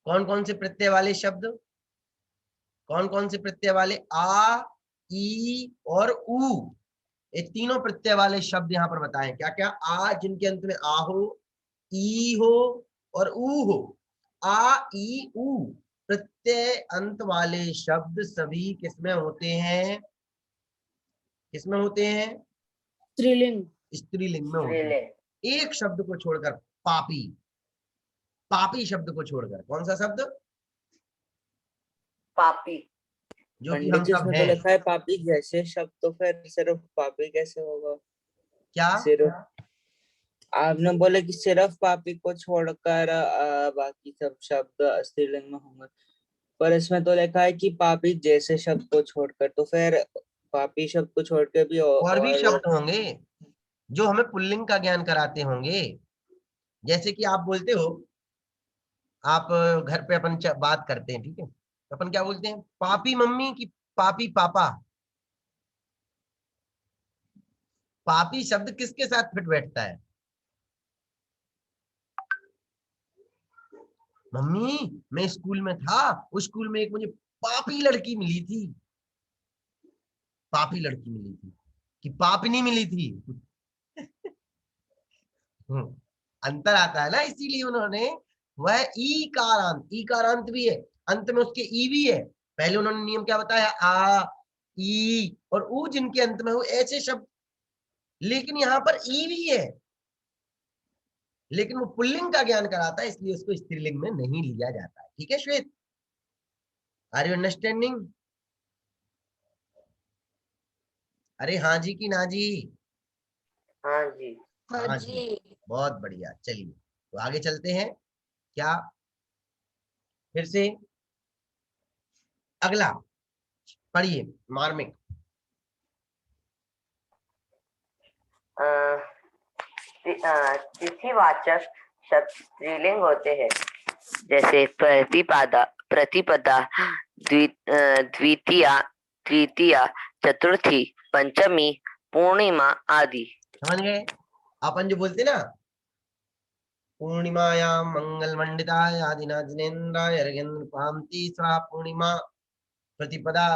A: कौन कौन से प्रत्यय वाले शब्द, कौन कौन से प्रत्यय वाले? आ, ई और उ, ये तीनों प्रत्यय वाले शब्द यहाँ पर बताएं। क्या क्या? आ जिनके अंत में आ हो, ई हो और ऊ हो। आ, ई, ऊ प्रत्यय अंत वाले शब्द सभी किसमें होते हैं? किसमें होते हैं?
I: स्त्रीलिंग,
A: स्त्रीलिंग में होते हैं। एक शब्द को छोड़कर, पापी, पापी शब्द को छोड़कर, कौन सा शब्द?
E: पापी।
A: जो कि हम सब हैं।
B: तो लिखा है पापी जैसे शब्द, तो फिर सिर्फ पापी कैसे होगा?
A: क्या
B: सिर्फ आपने बोले कि सिर्फ पापी को छोड़कर बाकी सब शब्द स्त्रीलिंग में होंगे, पर इसमें तो लिखा है कि पापी जैसे शब्द को छोड़कर, तो फिर पापी शब्द को छोड़ के भी
A: और भी शब्द होंगे जो हमें पुल्लिंग का ज्ञान कराते होंगे। जैसे कि आप बोलते हो, आप घर पे अपन बात करते हैं, ठीक है, तो अपन क्या बोलते हैं? पापी मम्मी की पापी पापा। पापी शब्द किसके साथ फिट बैठता है? मम्मी मैं स्कूल में था, उस स्कूल में एक मुझे पापी लड़की मिली थी, पापी लड़की मिली थी। कि पापनी मिली थी। अंतर आता है ना, इसीलिए उन्होंने वह ई कारांत भी है, अंत में उसके ई भी है। पहले उन्होंने नियम क्या बताया, आ ई और ऊ जिनके अंत में हो ऐसे शब्द, लेकिन यहाँ पर ई भी है, लेकिन वो पुल्लिंग का ज्ञान कराता है, इसलिए उसको स्त्रीलिंग में नहीं लिया जाता है। ठीक है श्वेत, आर यू अंडरस्टैंडिंग? अरे हाँ जी की ना जी?
E: हाँ जी।
H: हाँ
A: हाँ जी,
H: जी।
A: बहुत बढ़िया। चलिए तो आगे चलते हैं। क्या फिर से अगला पढ़िए मार्मिक।
E: तिथिवाचक शब्द स्त्रीलिंग होते हैं, जैसे प्रतिपदा, प्रतिपदा, द्वितीया, तृतीया, चतुर्थी, पंचमी, पूर्णिमा आदि।
A: समझ गए? अपन जो बोलते ना, पूर्णिमायां मंगल मंडिताय आदिना जिनेन्द्राय अर्घ्यं पांति सा पूर्णिमा, प्रतिपदा,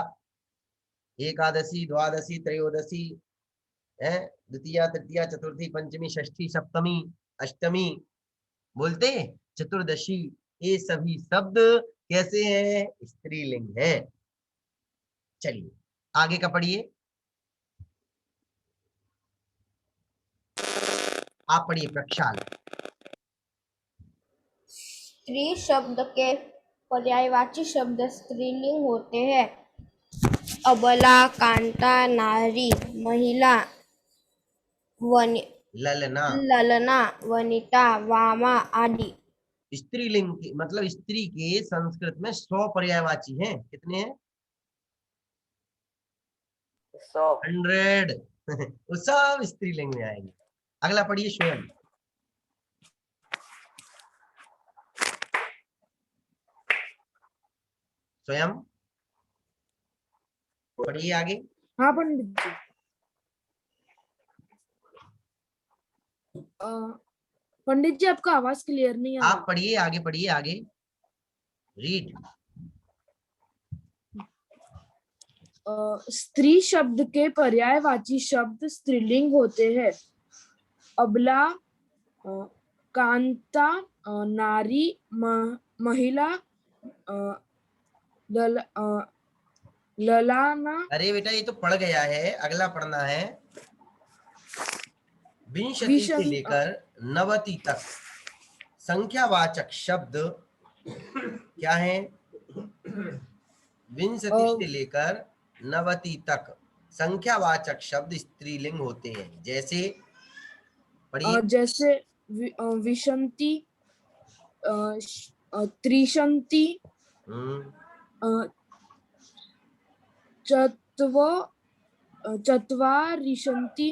A: एकादशी, द्वादशी, त्रयोदशी है, द्वितीया, तृतीया, चतुर्थी, पंचमी, षष्ठी, सप्तमी, अष्टमी, बोलते हैं चतुर्दशी। ये सभी शब्द कैसे हैं? स्त्रीलिंग है। चलिए आगे का पढ़िए, आप पढ़िए प्रक्षाल।
F: स्त्री शब्द के पर्यायवाची शब्द स्त्रीलिंग होते हैं। अबला, कांता, नारी, महिला,
A: ललना,
F: ललना, वनिता, वामा आदि।
A: स्त्रीलिंग के मतलब स्त्री के संस्कृत में 100 पर्यायवाची हैं। कितने हैं?
E: 100।
A: 100। वो सब स्त्रीलिंग में आएंगे। अगला पढ़िए स्वयं। स्वयं पढ़िए आगे।
I: हाँ पंडित जी। पंडित जी आपका आवाज क्लियर नहीं आ
A: आप
I: रहा।
A: पढ़िए आगे, पढ़िए आगे, रीड।
I: स्त्री शब्द के पर्यायवाची शब्द स्त्रीलिंग होते हैं। अबला, कांता, नारी, महिला, ललाना।
A: अरे बेटा ये तो पढ़ गया है, अगला पढ़ना है। विंशति से
I: विषम
A: लेकर 90 तक संख्यावाचक शब्द क्या है? विंशति से लेकर 90 तक संख्यावाचक शब्द स्त्रीलिंग होते हैं। जैसे पढ़िए।
I: जैसे विशंति, त्रिशंति, चत्वारिशंति,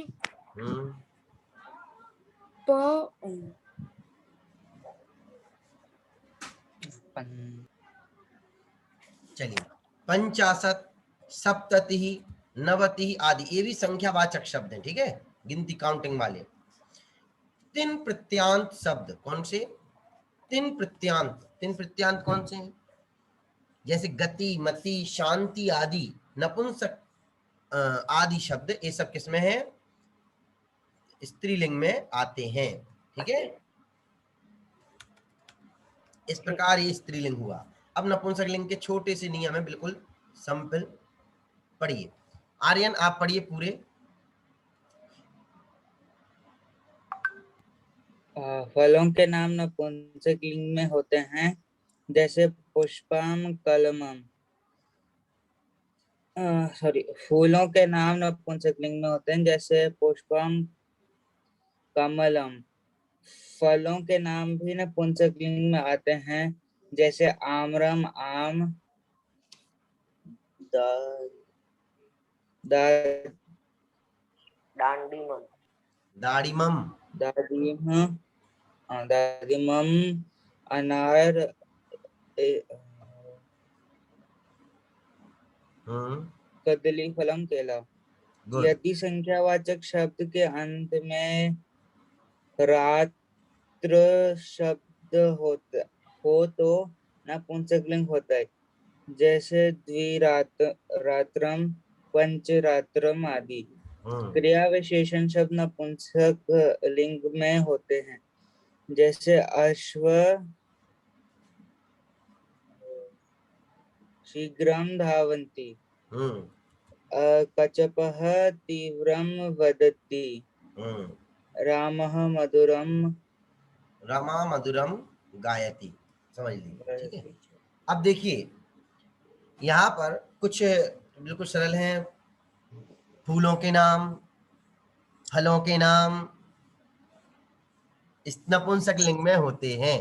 A: चलिए 50, सप्तति, 90 आदि, ये भी संख्यावाचक शब्द हैं। ठीक है, गिनती काउंटिंग वाले। तीन प्रत्यांत शब्द कौन से? तीन प्रत्यांत कौन से हैं? जैसे गति, मति, शांति आदि, नपुंसक आदि शब्द, ये सब किसमें है? स्त्रीलिंग में आते हैं। ठीक है, इस प्रकार ये स्त्रीलिंग हुआ। अब नपुंसक लिंग के छोटे से नियम है, बिल्कुल सिंपल। पढ़िए आर्यन, आप पढ़िए पूरे।
B: फलों के नाम नपुंसक लिंग में होते हैं, जैसे पुष्पम, कलमम। सॉरी, फूलों के नाम नपुंसक लिंग में होते हैं, जैसे पुष्पम, कमलम। फलों के नाम भी नपुंसक लिंग में आते हैं, जैसे आम्रम, आम,
E: डांडीमम,
A: दाड़ीमम,
B: दादिमम, अनार, कदली फलम, केला।
A: गुड।
B: यदि संख्यावाचक शब्द के अंत में रात्र शब्द हो तो नपुंसक लिंग होता है, जैसे द्विरात्रम, पंचरात्रम आदि। क्रिया विशेषण शब्द नपुंसक लिंग में होते हैं, जैसे अश्व शीघ्रं धावन्ति, कच्छपः तीव्रं वदति, रामः
A: मधुरम गायति। समझ लीजिए, ठीक है। अब देखिए यहाँ पर कुछ बिल्कुल सरल हैं, फूलों के नाम, फलों के नाम इस नपुंसक लिंग में होते हैं।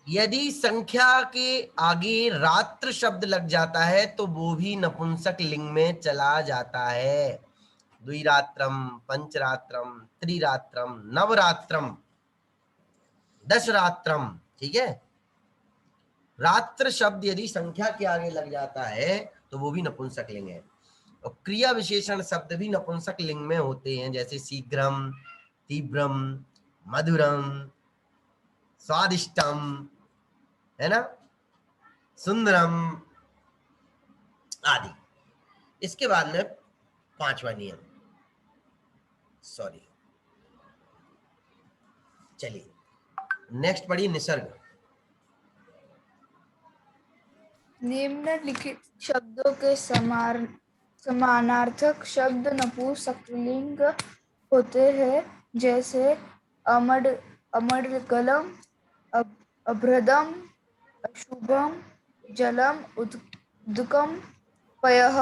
A: यदि संख्या के आगे रात्र शब्द लग जाता है तो वो भी नपुंसक लिंग में चला जाता है। द्विरात्रम, पंचरात्रम, त्रिरात्रम, नवरात्रम, दशरात्रम, ठीक है। रात्र शब्द यदि संख्या के आगे लग जाता है तो वो भी नपुंसक लिंग है। और क्रिया विशेषण शब्द भी नपुंसक लिंग में होते हैं, जैसे शीघ्रम, तीव्रम, मधुरम, स्वादिष्टम, है ना, सुंदरम आदि। इसके बाद में 5वां नियम, सॉरी, चलिए नेक्स्ट पढ़िए, निसर्ग।
D: निम्नलिखित शब्दों के समानार्थक शब्द नपुंसकलिंग होते हैं, जैसे अमंगलम, अभ्रदम, अशुभम, जलम, उदकम, पयः,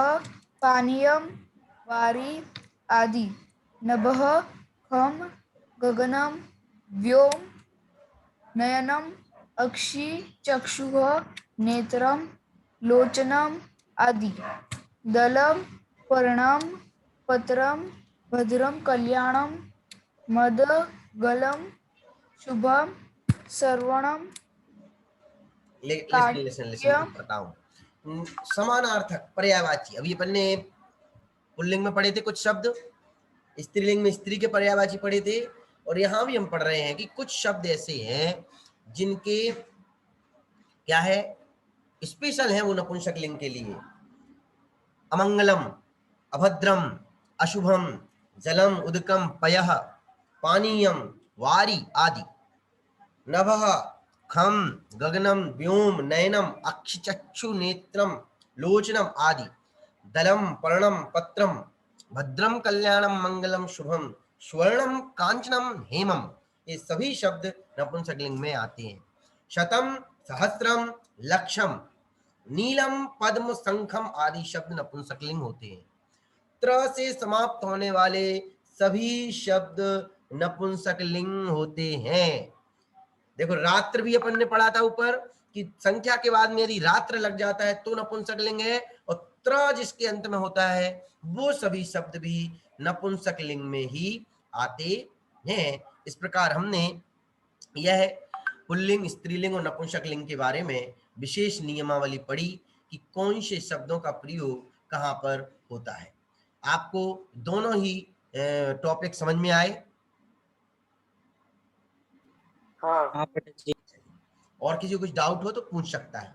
D: पानीयम, वारी आदि। नभः, खम, गगनम, व्योम, नयनम, अक्षि, चक्षुः, नेत्रम, लोचनम आदि। दलम, पर्णम, पत्रम, भद्रम, कल्याणम, मद, गलम, शुभम, श्रवणम,
A: बताऊं समानार्थक पर्यायवाची। अभी अपन ने पुल्लिंग में पढ़े थे कुछ शब्द, स्त्रीलिंग में स्त्री के पर्यायवाची पढ़े थे, और यहाँ भी हम पढ़ रहे हैं कि कुछ शब्द ऐसे हैं जिनके क्या है, स्पेशल है वो नपुंसक लिंग के लिए। अमंगलम, अभद्रम, अशुभम, जलम, उदकम, पयः, पानीयम, वारी आदि। नभः, खम, गगनम, व्योम, नयनम, अक्षि, चक्षु, नेत्रम, लोचनम आदि। दलम, पर्णम, पत्रम, भद्रम, कल्याणम, मंगलम, शुभम, स्वर्णम, कांचनम, हेमम, ये सभी शब्द नपुंसक लिंग में आते हैं। शतम, सहस्त्रम, लक्षम, नीलम, पद्म, शंखम आदि शब्द नपुंसक लिंग होते हैं। त्र से समाप्त होने वाले सभी शब्द नपुंसक लिंग होते हैं। देखो रात्र भी अपन ने पढ़ा था ऊपर कि संख्या के बाद में यदि रात्र लग जाता है तो नपुंसक लिंग है, और त्र जिसके अंत में होता है वो सभी शब्द भी नपुंसक लिंग में ही आते हैं। इस प्रकार हमने यह पुल्लिंग, स्त्रीलिंग और नपुंसक लिंग के बारे में विशेष नियमावली पढ़ी कि कौन से शब्दों का प्रयोग कहाँ पर होता है। आपको दोनों ही टॉपिक समझ में आए?
E: हाँ।
B: हाँ पंडित जी।
A: और किसी को कुछ डाउट हो तो पूछ सकता है।